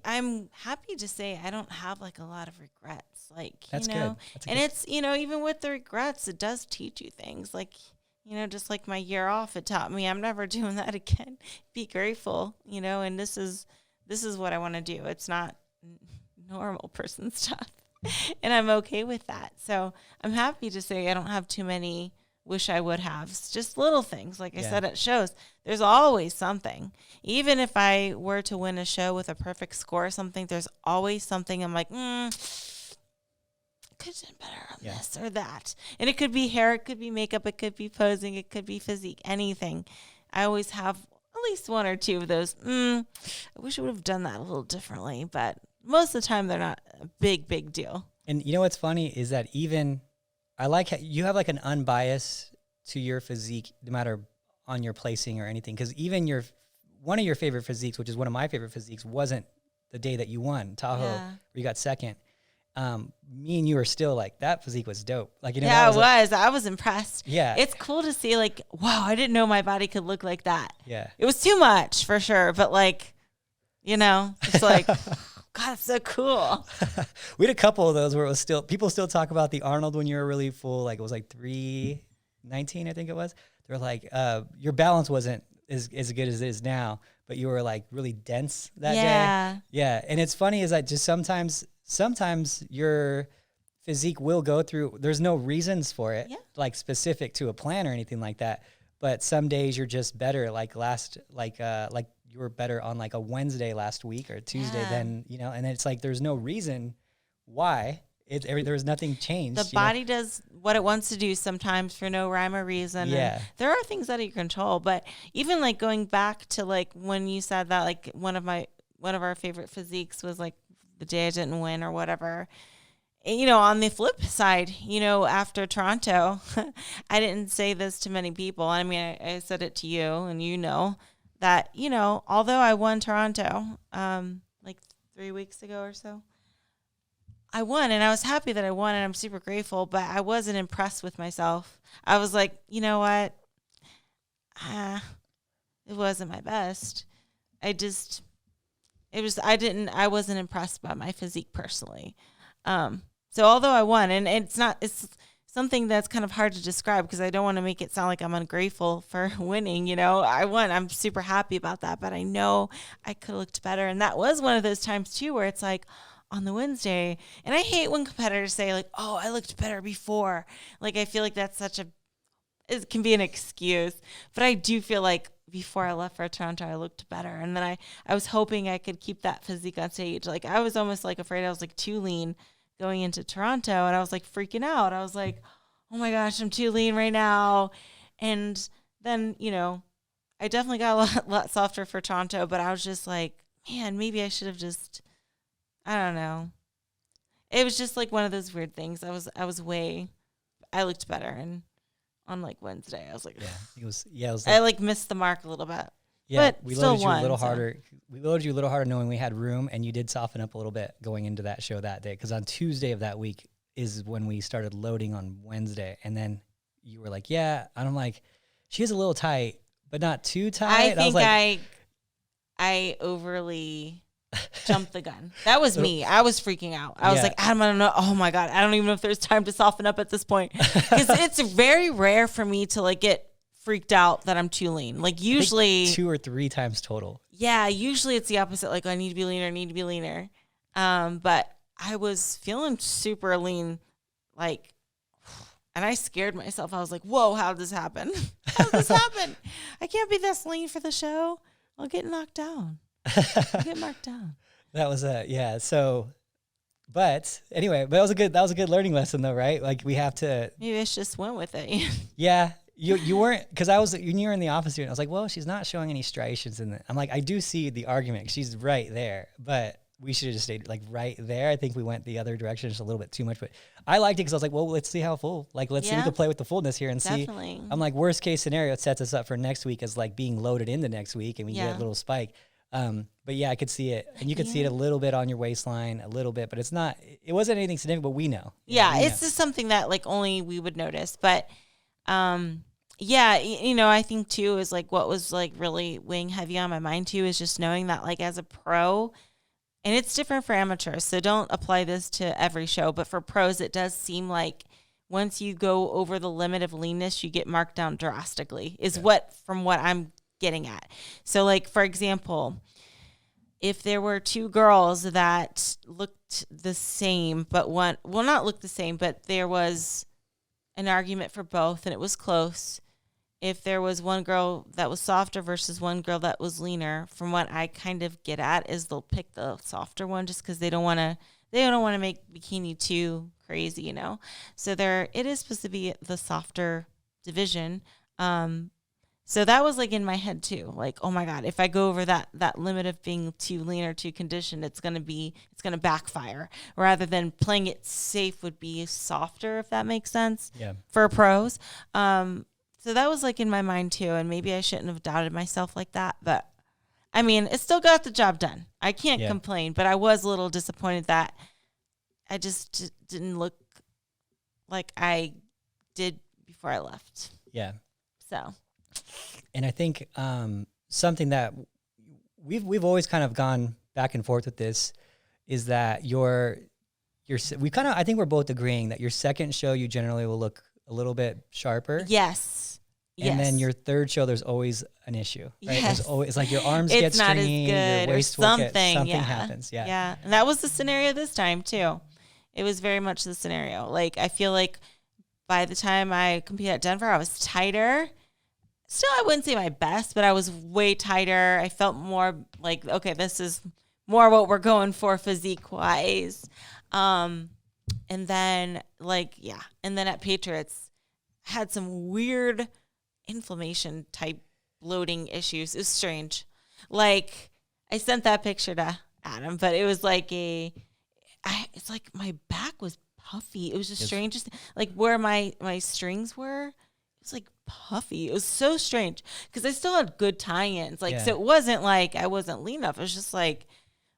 I'm happy to say I don't have a lot of regrets. That's good. And it's, even with the regrets, it does teach you things. Just like my year off, it taught me I'm never doing that again. Be grateful, and this is what I want to do. It's not normal person stuff. And I'm okay with that. So I'm happy to say I don't have too many wish I would have. It's just little things. Like I said at shows, there's always something. Even if I were to win a show with a perfect score or something, there's always something I'm like, could have done better on this or that. And it could be hair, it could be makeup, it could be posing, it could be physique, anything. I always have at least one or two of those. I wish I would have done that a little differently, but most of the time they're not a big deal. And what's funny is that even I like how you have an unbiased to your physique, no matter on your placing or anything. Because even one of your favorite physiques, which is one of my favorite physiques, wasn't the day that you won Tahoe, where you got second. Me and you are still that physique was dope. Yeah, it was. I was impressed. Yeah. It's cool to see wow, I didn't know my body could look like that. Yeah. It was too much for sure. But it's God, it's so cool. We had a couple of those where it was people still talk about the Arnold when you were really full. It was 319, I think it was. They're your balance wasn't as good as it is now, but you were really dense that day. Yeah. And it's funny is that just sometimes your physique will go through, there's no reasons for it, specific to a plan or anything like that. but some days you're just better. Like you were better on like a Wednesday last week or Tuesday than, and it's like, there's no reason why there's nothing changed. The body does what it wants to do sometimes for no rhyme or reason. Yeah. And there are things out of your control, but even like going back to like when you said that, like one of our favorite physiques was like the day I didn't win or whatever. On the flip side, after Toronto, I didn't say this to many people. I mean, I said it to you, and that, although I won Toronto, like 3 weeks ago or so, I won, and I was happy that I won, and I'm super grateful, but I wasn't impressed with myself. I was like, you know what? It wasn't my best. I wasn't impressed by my physique personally. So although I won, and it's something that's kind of hard to describe because I don't want to make it sound like I'm ungrateful for winning. I won. I'm super happy about that, but I know I could have looked better. And that was one of those times too, where it's like on the Wednesday, and I hate when competitors say like, oh, I looked better before. Like, I feel like that's it can be an excuse, but I do feel like before I left for Toronto, I looked better. And then I was hoping I could keep that physique on stage. Like, I was almost like afraid I was like too lean going into Toronto, and I was like freaking out. I was like, oh my gosh, I'm too lean right now. And then, I definitely got a lot softer for Toronto, but I was just like, man, maybe I should have just, I don't know. It was just like one of those weird things. I looked better. And on like Wednesday, I was like, I like missed the mark a little bit. Yeah, but we still loaded you won, a little harder. We loaded you a little harder knowing we had room, and you did soften up a little bit going into that show that day. Because on Tuesday of that week is when we started loading on Wednesday, and then you were like, "Yeah," and I'm like, "She is a little tight, but not too tight." I think I overly jumped the gun. That was me. I was freaking out. I was like, Adam, I don't know. Oh my God, I don't even know if there's time to soften up at this point, because it's very rare for me to like get freaked out that I'm too lean. Like usually 2 or 3 times total. Yeah, usually it's the opposite. Like, I need to be leaner. But I was feeling super lean, like, and I scared myself. I was like, whoa, how did this happen? How did this happen? I can't be this lean for the show. I'll get knocked down. I'll get marked down. That was so, but anyway, but that was a good learning lesson though, right? Like, we have to. Maybe I just went with it. Yeah. You weren't, because when you were in the office here, I was like, well, she's not showing any striations in it. I'm like, I do see the argument. She's right there, but we should have just stayed like right there. I think we went the other direction just a little bit too much, but I liked it because I was like, well, let's see how full, like, let's see if we can play with the fullness here and Definitely. see. I'm like, worst case scenario, it sets us up for next week as like being loaded into next week and we get a little spike. But yeah, I could see it, and you could see it a little bit on your waistline, a little bit, but it wasn't anything significant, but we know. Yeah, it's just something that like only we would notice, but, yeah, I think too is like what was like really weighing heavy on my mind too is just knowing that like as a pro, and it's different for amateurs, so don't apply this to every show, but for pros, it does seem like once you go over the limit of leanness, you get marked down drastically from what I'm getting at. So like, for example, if there were 2 girls that looked the same, but not looked the same, but there was an argument for both and it was close. If there was one girl that was softer versus one girl that was leaner, from what I kind of get at is they'll pick the softer one just because they don't want to make bikini too crazy, So it is supposed to be the softer division. So that was like in my head too, like, oh my God, if I go over that limit of being too lean or too conditioned, it's going to backfire, rather than playing it safe would be softer, if that makes sense. Yeah. For pros. So that was like in my mind too. And maybe I shouldn't have doubted myself like that, but I mean, it still got the job done. I can't complain, but I was a little disappointed that I just didn't look like I did before I left. Yeah. So. And I think something that we've always kind of gone back and forth with this is that I think we're both agreeing that your second show you generally will look a little bit sharper. Yes. And then your third show, there's always an issue, right? Yes. There's always, like, your arms get stringy, your waist will get, something happens. Yeah. Yeah. And that was the scenario this time too. It was very much the scenario. Like, I feel like by the time I competed at Denver, I was tighter. still, I wouldn't say my best, but I was way tighter. I felt more like, okay, this is more what we're going for physique wise. And then and then at Patriots had some weird inflammation type bloating issues. It was strange. Like, I sent that picture to Adam, but it was like it's like my back was puffy. It was the strangest, like where my strings were, it was like puffy. It was so strange because I still had good tie-ins. Like, so it wasn't like I wasn't lean enough. It was just like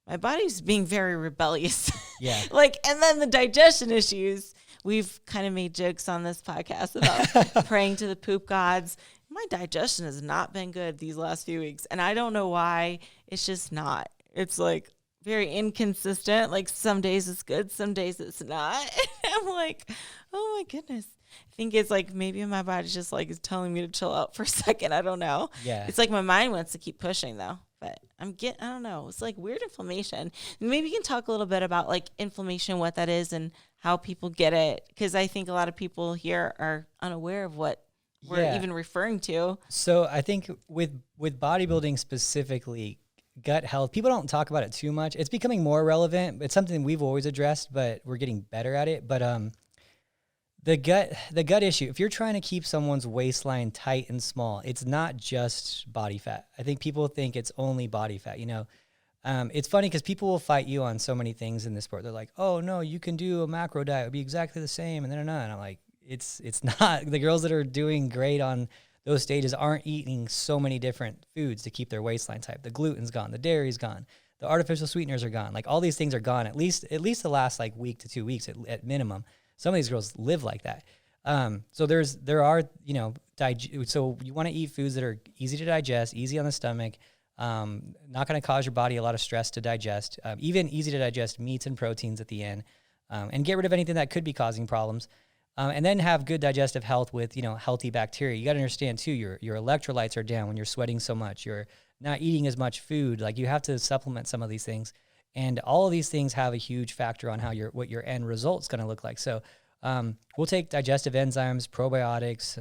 my body's being very rebellious. Yeah. And then the digestion issues. We've kind of made jokes on this podcast about praying to the poop gods. My digestion has not been good these last few weeks, and I don't know why. It's just not. It's like very inconsistent. Like, some days it's good, some days it's not. I'm like, oh my goodness. I think it's like maybe my body's just like is telling me to chill out for a second. I don't know. Yeah. It's like my mind wants to keep pushing though. But I don't know. It's like weird inflammation. Maybe you can talk a little bit about like inflammation, what that is, and how people get it. Because I think a lot of people here are unaware of what we're even referring to. So I think with bodybuilding specifically, gut health, people don't talk about it too much. It's becoming more relevant. It's something we've always addressed, but we're getting better at it. But the gut issue, if you're trying to keep someone's waistline tight and small, it's not just body fat. I think people think it's only body fat. It's funny because people will fight you on so many things in this sport. They're like, oh no, you can do a macro diet, it'll be exactly the same, and then and I'm like, it's not. The girls that are doing great on those stages aren't eating so many different foods to keep their waistline tight. The gluten's gone, the dairy's gone, the artificial sweeteners are gone. Like, all these things are gone at least the last like week to 2 weeks at minimum. Some of these girls live like that. So there are, so you want to eat foods that are easy to digest, easy on the stomach, not going to cause your body a lot of stress to digest, even easy to digest meats and proteins at the end, and get rid of anything that could be causing problems. And then have good digestive health with, healthy bacteria. You got to understand too, your electrolytes are down when you're sweating so much. You're not eating as much food. Like, you have to supplement some of these things. And all of these things have a huge factor on what your end result's going to look like. So we'll take digestive enzymes, probiotics.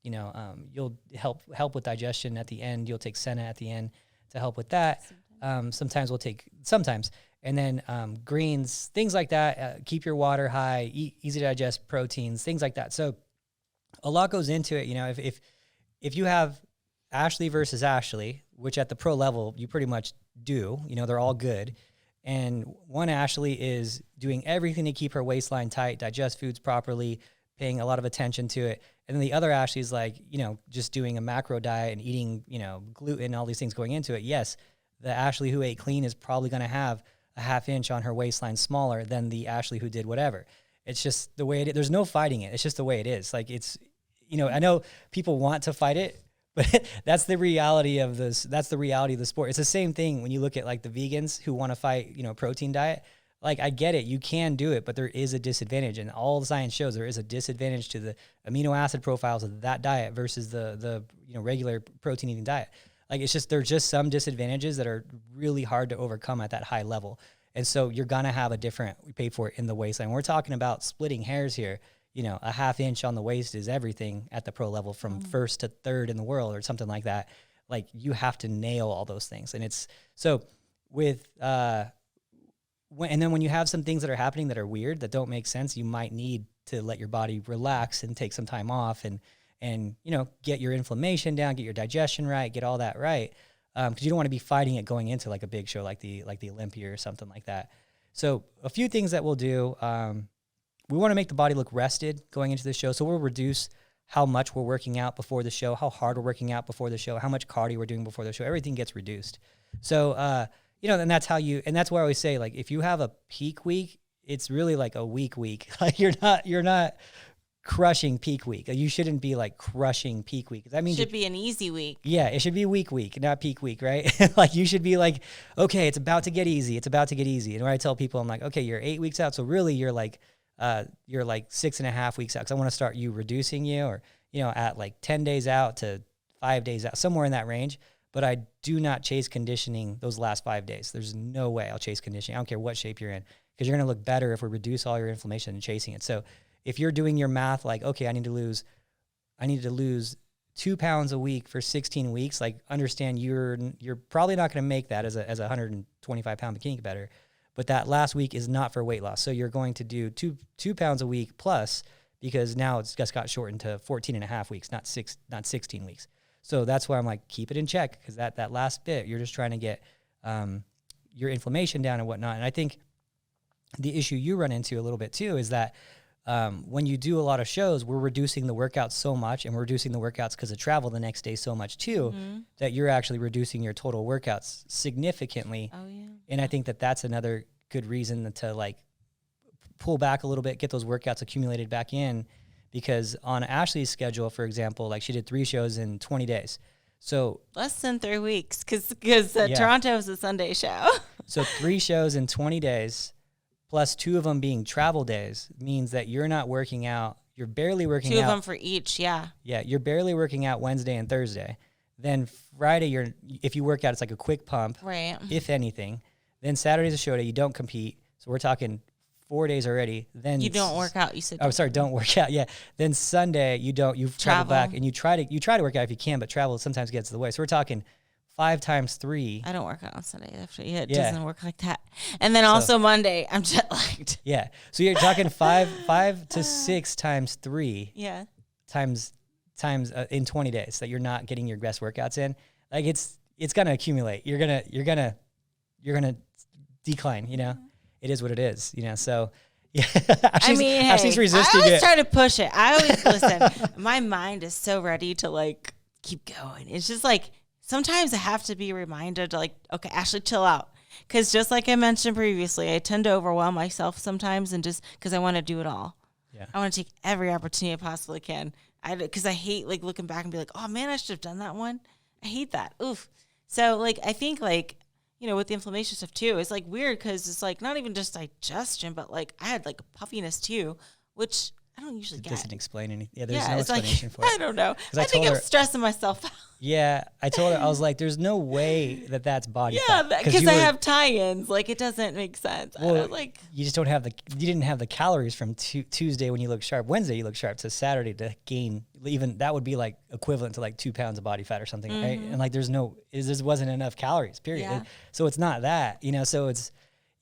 You'll help with digestion at the end. You'll take Senna at the end to help with that. Sometimes we'll take and then greens, things like that. Keep your water high. Eat easy to digest proteins, things like that. So a lot goes into it. If you have Ashley versus Ashley, which at the pro level you pretty much do, they're all good. And one Ashley is doing everything to keep her waistline tight, digest foods properly, paying a lot of attention to it. And then the other Ashley is like, just doing a macro diet and eating, gluten, all these things going into it. Yes, the Ashley who ate clean is probably going to have a half inch on her waistline smaller than the Ashley who did whatever. It's just the way it is. There's no fighting it. It's just the way it is. Like, it's, I know people want to fight it, but that's the reality of this. That's the reality of the sport. It's the same thing when you look at like the vegans who want to fight, protein diet. Like, I get it. You can do it, but there is a disadvantage. And all the science shows there is a disadvantage to the amino acid profiles of that diet versus the regular protein eating diet. Like, there's just some disadvantages that are really hard to overcome at that high level. And so you're going to have we pay for it in the waistline. We're talking about splitting hairs here. A half inch on the waist is everything at the pro level, from first to third in the world or something like that. Like, you have to nail all those things. And it's so with, and then when you have some things that are happening that are weird, that don't make sense, you might need to let your body relax and take some time off and get your inflammation down, get your digestion right, get all that right. Because you don't want to be fighting it going into like a big show like the Olympia or something like that. So a few things that we'll do. We want to make the body look rested going into the show. So we'll reduce how much we're working out before the show, how hard we're working out before the show, how much cardio we're doing before the show. Everything gets reduced. So, and that's and that's why I always say, like, if you have a peak week, it's really like a weak week. Like, you're not crushing peak week. You shouldn't be like crushing peak week. That means it should be an easy week. Yeah, it should be week, not peak week, right? Like, you should be like, okay, it's about to get easy. It's about to get easy. And when I tell people, I'm like, okay, you're 8 weeks out. So really you're like 6.5 weeks out. Cause I want to start you reducing you, or, at like 10 days out to 5 days out, somewhere in that range. But I do not chase conditioning those last 5 days. There's no way I'll chase conditioning. I don't care what shape you're in, because you're going to look better if we reduce all your inflammation and chasing it. So if you're doing your math, like, okay, I need to lose 2 pounds a week for 16 weeks, like understand you're probably not going to make that as a 125 pound bikini competitor, but that last week is not for weight loss. So you're going to do 2 pounds a week plus, because now it's just got shortened to 14 and a half weeks, not 16 weeks. So that's why I'm like, keep it in check, because that last bit, you're just trying to get your inflammation down and whatnot. And I think the issue you run into a little bit too is that when you do a lot of shows, we're reducing the workouts so much, and we're reducing the workouts because of travel the next day so much too, that you're actually reducing your total workouts significantly. Oh, yeah. And I think that's another good reason to like pull back a little bit, get those workouts accumulated back in, because on Ashley's schedule, for example, like she did 3 shows in 20 days. So less than 3 weeks, because Toronto is a Sunday show. So 3 shows in 20 days, plus 2 of them being travel days, means that you're not working out. You're barely working out. 2 of them for each, yeah. Yeah, you're barely working out Wednesday and Thursday. Then Friday, if you work out, it's like a quick pump, right? If anything. Then Saturday's a show day. You don't compete. So we're talking 4 days already. Then you don't work out. You said. Oh, sorry, don't work out. Yeah. Then Sunday you don't. You travel back and you try to work out if you can, but travel sometimes gets in the way. So we're talking 5 times 3. I don't work out on Sunday. It doesn't work like that. And then also Monday, I'm jet lagged. Yeah. So you're talking 5 to 6 times 3. Yeah. Times in 20 days that you're not getting your best workouts in. Like it's gonna accumulate. You're gonna decline. You know, it is what it is. You know, so. Yeah, Ashley's resisting it. I always try to push it. I always listen. My mind is so ready to like keep going. It's just like sometimes I have to be reminded to like, okay, Ashley, chill out. Because just like I mentioned previously, I tend to overwhelm myself sometimes, and just because I want to do it all. Yeah, I want to take every opportunity I possibly can. Because I hate like looking back and be like, oh man, I should have done that one. I hate that. Oof. So like I think like, you know, with the inflammation stuff too, it's like weird because it's like not even just digestion, but like I had like puffiness too, which I don't usually get. It doesn't explain anything. Yeah, there's no explanation for it. I don't know. I think I'm stressing myself out. Yeah, I told her, I was like, there's no way that's body fat. Yeah, because I have tie-ins. Like, it doesn't make sense. Well, you just you didn't have the calories from Tuesday when you look sharp. Wednesday you look sharp. To Saturday to gain, even that would be like equivalent to like 2 pounds of body fat or something, right? And like there wasn't enough calories, period. Yeah. So it's not that, you know, so it's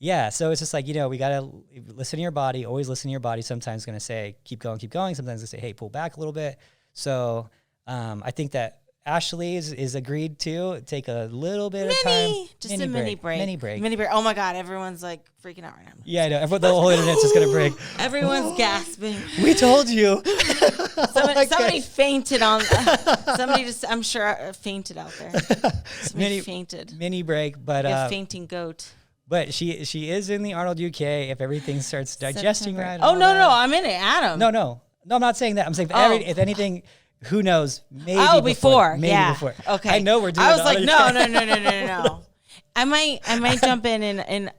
just like, you know, we got to listen to your body, always listen to your body. Sometimes it's going to say, keep going. Sometimes they say, hey, pull back a little bit. So I think that Ashley is agreed to take a little bit of time. Just a mini break. Mini break. Oh my God, everyone's like freaking out right now. Yeah, I know. The whole internet's just going to break. Everyone's gasping. We told you. Somebody fainted on. Somebody just, I'm sure, fainted out there. Somebody fainted. Mini break, but a fainting goat. But she is in the Arnold UK if everything starts digesting right. Oh no, I'm in it, Adam. No, I'm not saying that. I'm saying if anything. Who knows? Maybe before. Before. Okay. I know we're doing. I was like, no. I might jump in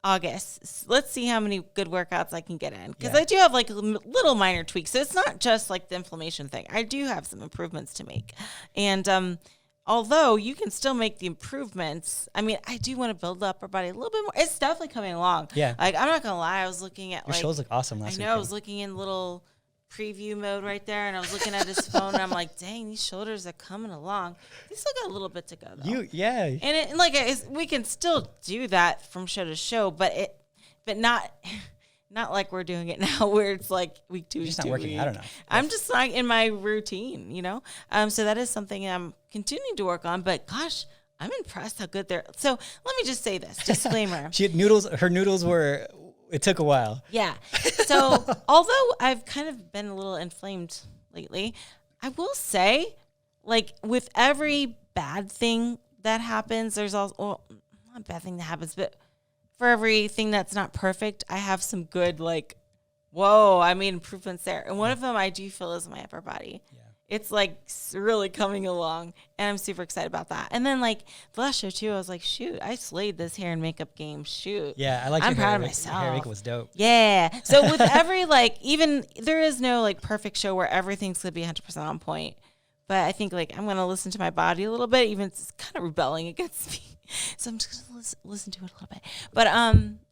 August. Let's see how many good workouts I can get in, because I do have like little minor tweaks. So it's not just like the inflammation thing. I do have some improvements to make, and although you can still make the improvements, I mean, I do want to build up our body a little bit more. It's definitely coming along. Yeah. Like I'm not gonna lie, I was looking at your shows look awesome last week. I know. I was looking in little preview mode right there, and I was looking at his phone, and I'm like, dang, these shoulders are coming along. They still got a little bit to go, though. And we can still do that from show to show, but not like we're doing it now, where it's like week 2, just not working. I don't know. I'm just like in my routine, you know. So that is something I'm continuing to work on. But gosh, I'm impressed how good they're. So let me just say this disclaimer: she had noodles. Her noodles were. It took a while. Yeah. So although I've kind of been a little inflamed lately, I will say, like, with every bad thing that happens, there's also, not a bad thing that happens, but for everything that's not perfect, I have some good, like, improvements there. And one of them I do feel is my upper body. Yeah. It's like really coming along, and I'm super excited about that. And then like the last show too, I was like, shoot, I slayed this hair and makeup game. Shoot. Yeah, I'm proud of myself. Hair and makeup was dope. Yeah. So with every like, even there is no like perfect show where everything's gonna be 100% on point. But I think like I'm gonna listen to my body a little bit, even if it's kind of rebelling against me. So I'm just gonna listen to it a little bit. But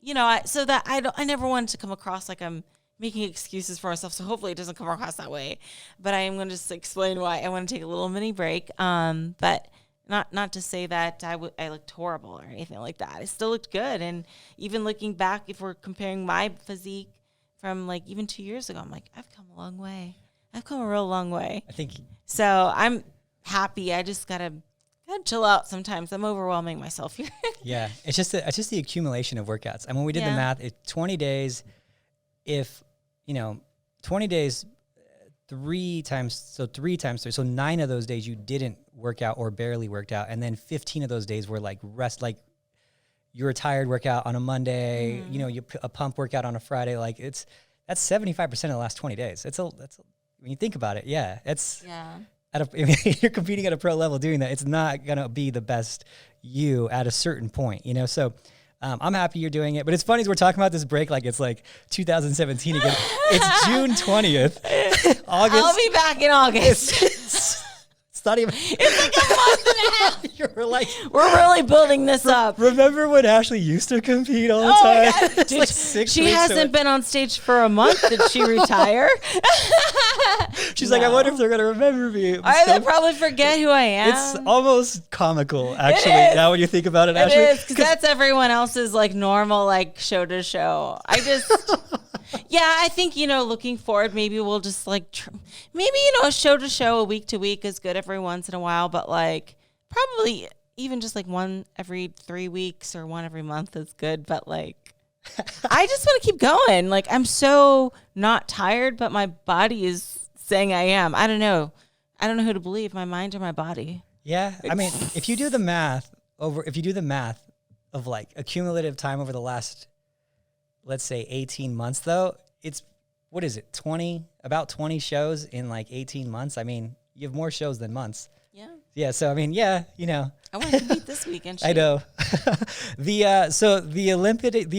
you know, I never wanted to come across like I'm making excuses for myself. So hopefully it doesn't come across that way. But I am going to just explain why I want to take a little mini break. But not to say that I looked horrible or anything like that. I still looked good. And even looking back, if we're comparing my physique from like even 2 years ago, I'm like, I've come a long way. I've come a real long way. I think so. I'm happy. I just gotta chill out sometimes. I'm overwhelming myself here. Yeah, it's just the accumulation of workouts. And when we did the math, 20 days, if 20 days, 3 times 3, so 9 of those days you didn't work out or barely worked out, and then 15 of those days were like rest, like you were tired workout on a Monday, a pump workout on a Friday. Like that's 75% of the last 20 days. That's when you think about it, it's you're competing at a pro level doing that. It's not gonna be the best you at a certain point, So I'm happy you're doing it. But it's funny as we're talking about this break like it's like 2017 again. It's June 20th. August. I'll be back in August. It's not even. It's like a month and a half. You're like, we're really building this up. Remember when Ashley used to compete all the time? Dude, like 6 she hasn't been on stage for a month. Did she retire? She's like, I wonder if they're gonna remember me. They'll probably forget who I am. It's almost comical, actually. Now when you think about it, Ashley, it is because that's everyone else's like normal like show to show. I just. Yeah, I think, looking forward, maybe we'll just like, a show to show, a week to week is good every once in a while, but like probably even just like one every 3 weeks or one every month is good. But like, I just want to keep going. Like, I'm so not tired, but my body is saying I am. I don't know who to believe, my mind or my body. Yeah. I mean, if you do the math of like accumulative time over the last, let's say 18 months though, it's, what is it? About 20 shows in like 18 months. I mean, you have more shows than months. Yeah. Yeah. So, I mean, I want to compete this weekend. I know. The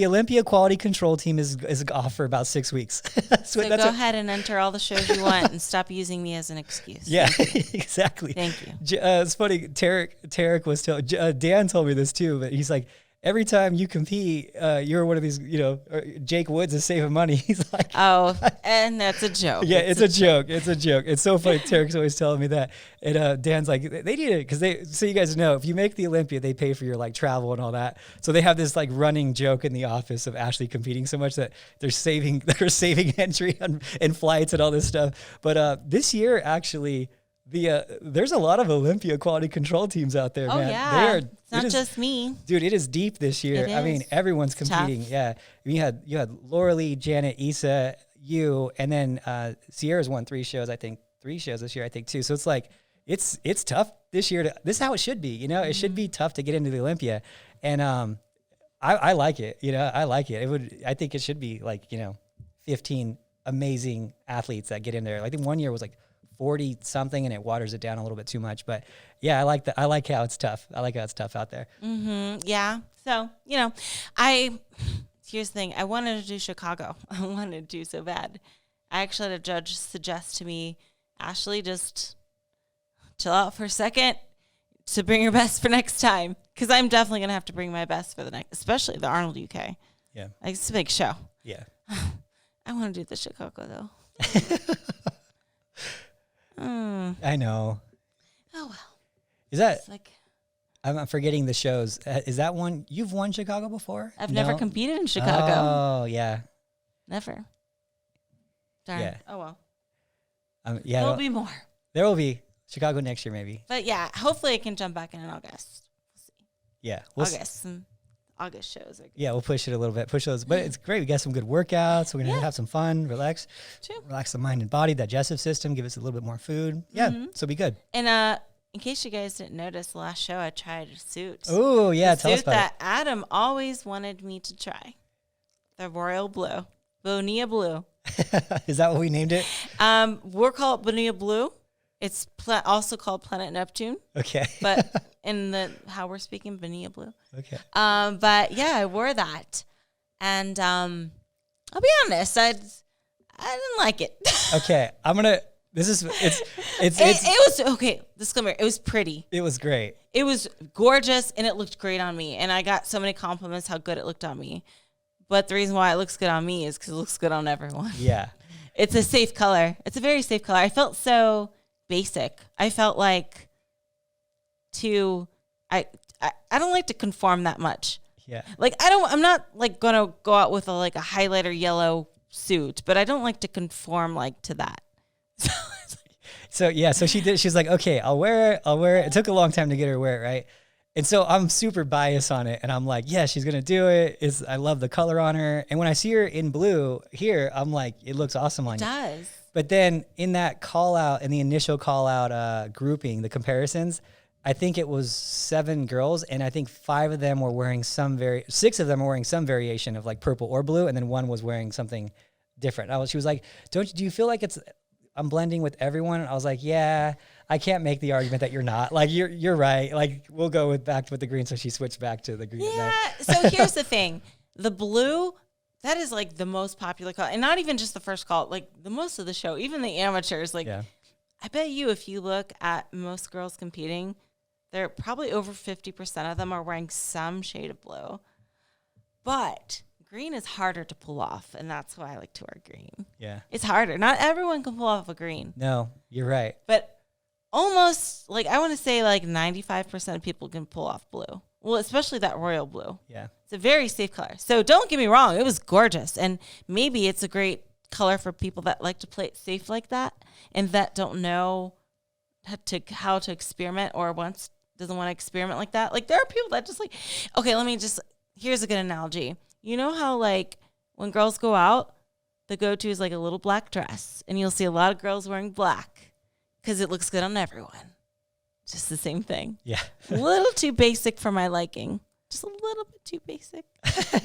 Olympia quality control team is off for about 6 weeks. So go ahead and enter all the shows you want and stop using me as an excuse. Yeah, exactly. Thank you. It's funny. Tarek was Dan told me this too, but he's like, every time you compete, you're one of these, Jake Woods is saving money. He's like, oh, and that's a joke. Yeah, it's a joke. It's a joke. It's so funny. Tarek's always telling me that. And Dan's like, they need it because so you guys know, if you make the Olympia, they pay for your like travel and all that. So they have this like running joke in the office of Ashley competing so much that they're saving entry and flights and all this stuff. But this year, actually, there's a lot of Olympia quality control teams out there, man. Yeah. It's not just me. Dude, it is deep this year. I mean, everyone's competing. Tough. Yeah. You had Laura Lee, Janet, Issa, you, and then Sierra's won 3 shows, I think. 3 shows this year, I think, too. So it's like, it's tough this year. This is how it should be. It should be tough to get into the Olympia. And I like it. I like it. I think it should be like, 15 amazing athletes that get in there. I think one year was like 40 something and it waters it down a little bit too much. But yeah, I like how it's tough. I like how it's tough out there. Mm-hmm. Yeah. So, here's the thing. I wanted to do Chicago. I wanted to do so bad. I actually had a judge suggest to me, Ashley, just chill out for a second to bring your best for next time. Because I'm definitely going to have to bring my best for the next, especially the Arnold UK. Yeah. Like, it's a big show. Yeah. I want to do the Chicago, though. I know. Oh, well. Is that, I'm forgetting the shows. Is that one, you've won Chicago before? I've never competed in Chicago. Oh, yeah. Never. Darn. Yeah. Oh, well. Yeah. There'll be more. There will be. Chicago next year, maybe. But yeah, hopefully I can jump back in August. We'll see. Yeah. Some August shows. Yeah, we'll push it a little bit. Push those. But it's great. We got some good workouts. We're going to have some fun, relax the mind and body, digestive system, give us a little bit more food. Yeah, so be good. And in case you guys didn't notice, the last show I tried a suit. Oh, yeah, tell us about that Adam always wanted me to try. The Royal Blue. Bonilla Blue. Is that what we named it? We're called Bonilla Blue. It's also called Planet Neptune. Okay. But in how we're speaking, Bonilla Blue. Okay. But yeah, I wore that. And I'll be honest, I didn't like it. Okay. It was okay. Disclaimer. It was pretty. It was great. It was gorgeous and it looked great on me. And I got so many compliments how good it looked on me. But the reason why it looks good on me is because it looks good on everyone. Yeah. It's a safe color. It's a very safe color. I felt so basic. I felt like I don't like to conform that much. Yeah. Like I'm not like gonna go out with a highlighter yellow suit, but I don't like to conform like to that. So yeah, so she did. She's like, okay, I'll wear it. It took a long time to get her to wear it, right? And so I'm super biased on it, and I'm like, yeah, she's gonna do it. I love the color on her, and when I see her in blue here, I'm like, it looks awesome on you. It does. But then in that call out, in the initial call out grouping, the comparisons, I think it was 7 girls, and I think 5 of them were wearing 6 of them were wearing some variation of like purple or blue, and then 1 was wearing something different. She was like, do you feel like I'm blending with everyone? And I was like, yeah, I can't make the argument that you're not. Like, you're right. Like, we'll go back with the green. So she switched back to the green. Yeah. So here's the thing. The blue, that is like the most popular color. And not even just the first call, like the most of the show, even the amateurs. Like, yeah. I bet you if you look at most girls competing, they're probably over 50% of them are wearing some shade of blue. But green is harder to pull off, and that's why I like to wear green. Yeah. It's harder. Not everyone can pull off a green. No, you're right. But almost, like, I want to say, like, 95% of people can pull off blue. Well, especially that royal blue. Yeah. It's a very safe color. So don't get me wrong. It was gorgeous. And maybe it's a great color for people that like to play it safe like that and that don't know how to experiment or doesn't want to experiment like that. Like, there are people that just like, okay, here's a good analogy. You know how, like, when girls go out, the go-to is, like, a little black dress. And you'll see a lot of girls wearing black because it looks good on everyone. Just the same thing. Yeah. A little too basic for my liking. Just a little bit too basic.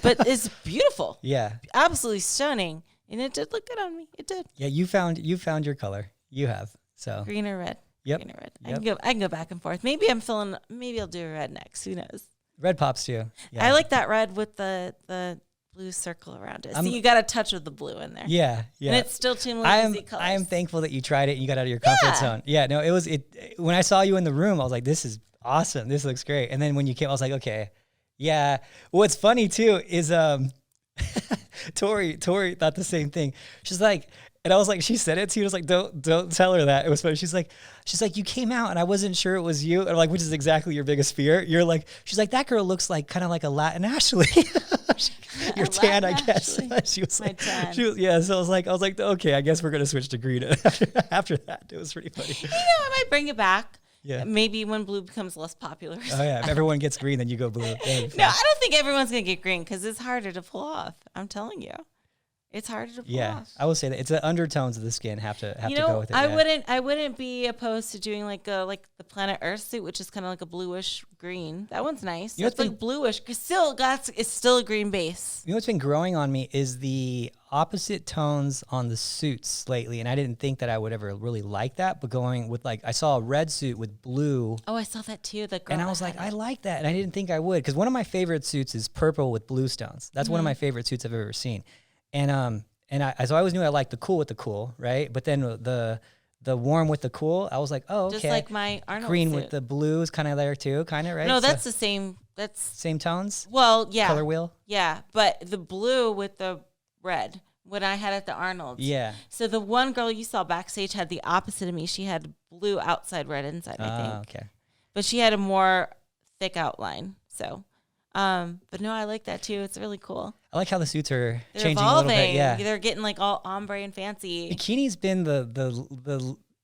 But it's beautiful. Yeah. Absolutely stunning. And it did look good on me. It did. Yeah, you found your color. You have. So green or red. Yep. Green or red. Yep. I can go back and forth. Maybe I'll do a red next. Who knows? Red pops too. Yeah. I like that red with the blue circle around it. So you got a touch of the blue in there. Yeah, yeah. And it's still Team Lindsay colors. I am thankful that you tried it and you got out of your comfort zone. Yeah, no, when I saw you in the room, I was like, this is awesome. This looks great. And then when you came, I was like, okay. Yeah. What's funny too is Tori thought the same thing. She's like, and I was like, she said it to you. I was like, don't tell her that. It was funny. She's like, you came out and I wasn't sure it was you. And I'm like, which is exactly your biggest fear. She's like, that girl looks like kind of like a Latin Ashley. You're tan, I guess. She was like, tan. Yeah. So I was like, okay, I guess we're gonna switch to green. After that, it was pretty funny. I might bring it back. Yeah. Maybe when blue becomes less popular. Oh yeah. If everyone gets green, then you go blue. No, I don't think everyone's gonna get green because it's harder to pull off. I'm telling you. It's harder to pull off. I will say that it's the undertones of the skin have to go with it. I wouldn't be opposed to doing like the Planet Earth suit, which is kind of like a bluish green. That one's nice. It's like bluish. It's still a green base. You know what's been growing on me is the opposite tones on the suits lately, and I didn't think that I would ever really like that. But going with I saw a red suit with blue. Oh, I saw that too. And I was like, I like that, and I didn't think I would because one of my favorite suits is purple with blue stones. That's one of my favorite suits I've ever seen. And so I always knew I liked the cool with the cool, right? But then the warm with the cool, I was like, oh, okay. Just like my Arnold green suit. With the blue is kind of there too, kind of, right? No, that's the same. That's same tones. Well, yeah. Color wheel. Yeah, but the blue with the red when I had at the Arnold. Yeah. So the one girl you saw backstage had the opposite of me. She had blue outside, red inside. I think. Okay. But she had a more thick outline. So. But no, I like that too. It's really cool. I like how the suits are changing evolving. A little bit. Yeah, they're getting like all ombre and fancy. Bikini's been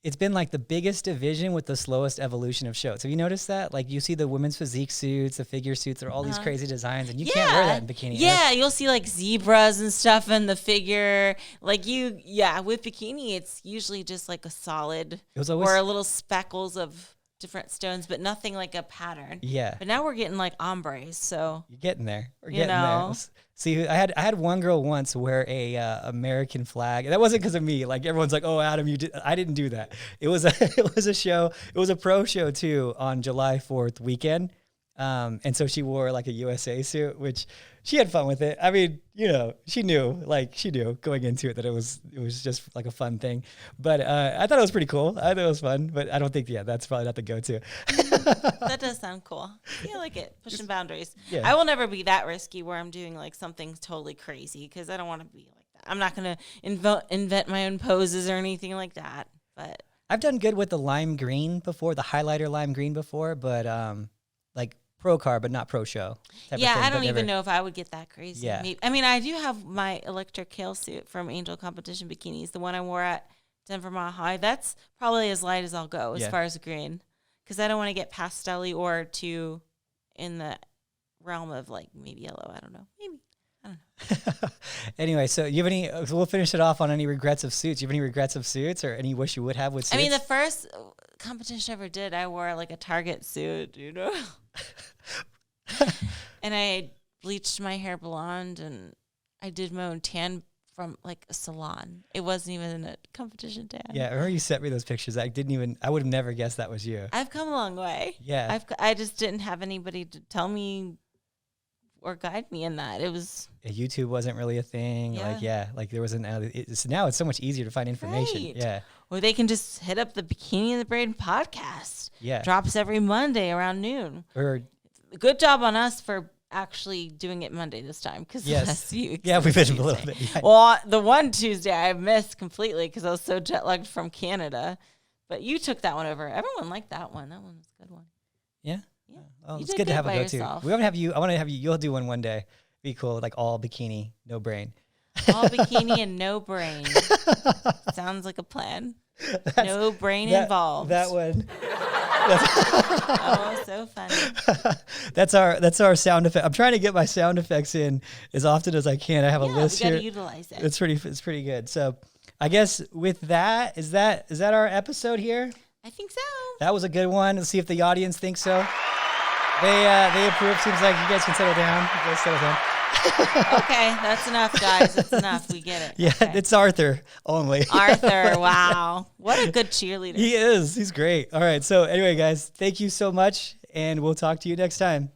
it's been like the biggest division with the slowest evolution of shows. Have you noticed that? Like you see the women's physique suits, the figure suits, they're all these crazy designs, and you can't wear that in bikini. Yeah, you'll see like zebras and stuff in the figure. Like with bikini, it's usually just like a solid or a little speckles of different stones, but nothing like a pattern. Yeah. But now we're getting like ombres, so you're getting there. We're getting there. See, I had one girl once wear a American flag. That wasn't because of me. Like everyone's like, "Oh, Adam, you did." I didn't do that. It was a show. It was a pro show too on July 4th weekend, And so she wore like a USA suit, which she had fun with it. I mean, she knew going into it that it was just like a fun thing. But I thought it was pretty cool. I thought it was fun, but I don't think, that's probably not the go-to. That does sound cool. Yeah, I like it. Pushing boundaries. Yeah. I will never be that risky where I'm doing like something totally crazy because I don't want to be like that. I'm not going to invent my own poses or anything like that. But I've done good with the lime green before, the highlighter lime green before, but like pro car, but not pro show. Yeah, I don't even know if I would get that crazy. Yeah. I mean, I do have my electric hail suit from Angel Competition Bikinis, the one I wore at Denver Mile High. That's probably as light as I'll go as far as green, because I don't want to get pastel-y or too in the realm of like maybe yellow. I don't know. Maybe. I don't know. Anyway, so you have any? So we'll finish it off on any regrets of suits. You have any regrets of suits, or any you wish you would have with suits? I mean, the first competition I ever did, I wore like a Target suit, and I bleached my hair blonde, and I did my own tan from like a salon. It wasn't even a competition tan. Yeah, I remember you sent me those pictures. I would have never guessed that was you. I've come a long way. Yeah. I just didn't have anybody to tell me or guide me in that. It was YouTube wasn't really a thing. Like there wasn't. Now it's so much easier to find information. Right. Yeah. Or they can just hit up the Bikini and the Braid podcast. Yeah. Drops every Monday around noon. Or good job on us for actually doing it Monday this time. Because yeah, we've been a little bit. Yeah. Well, the one Tuesday I missed completely because I was so jet lagged from Canada. But you took that one over. Everyone liked that one. That one was a good one. Yeah. Yeah. Oh, it's good to have a go-to. Yourself. We want to have you. I want to have you. You'll do one day. Be cool. Like all bikini, no brain. All bikini and no brain. Sounds like a plan. No brain involved. That one. Oh, so funny. That's our sound effect. I'm trying to get my sound effects in as often as I can. I have a list we here. gotta utilize it. It's pretty good. So I guess with that, is that our episode here? I think so. That was a good one. Let's see if the audience thinks so. They approve. Seems like you guys can settle down. You guys settle down. Okay, that's enough, guys. That's enough. We get it. Yeah, okay. It's Arthur only. Arthur, wow. What a good cheerleader. He is. He's great. All right. So anyway, guys, thank you so much, and we'll talk to you next time.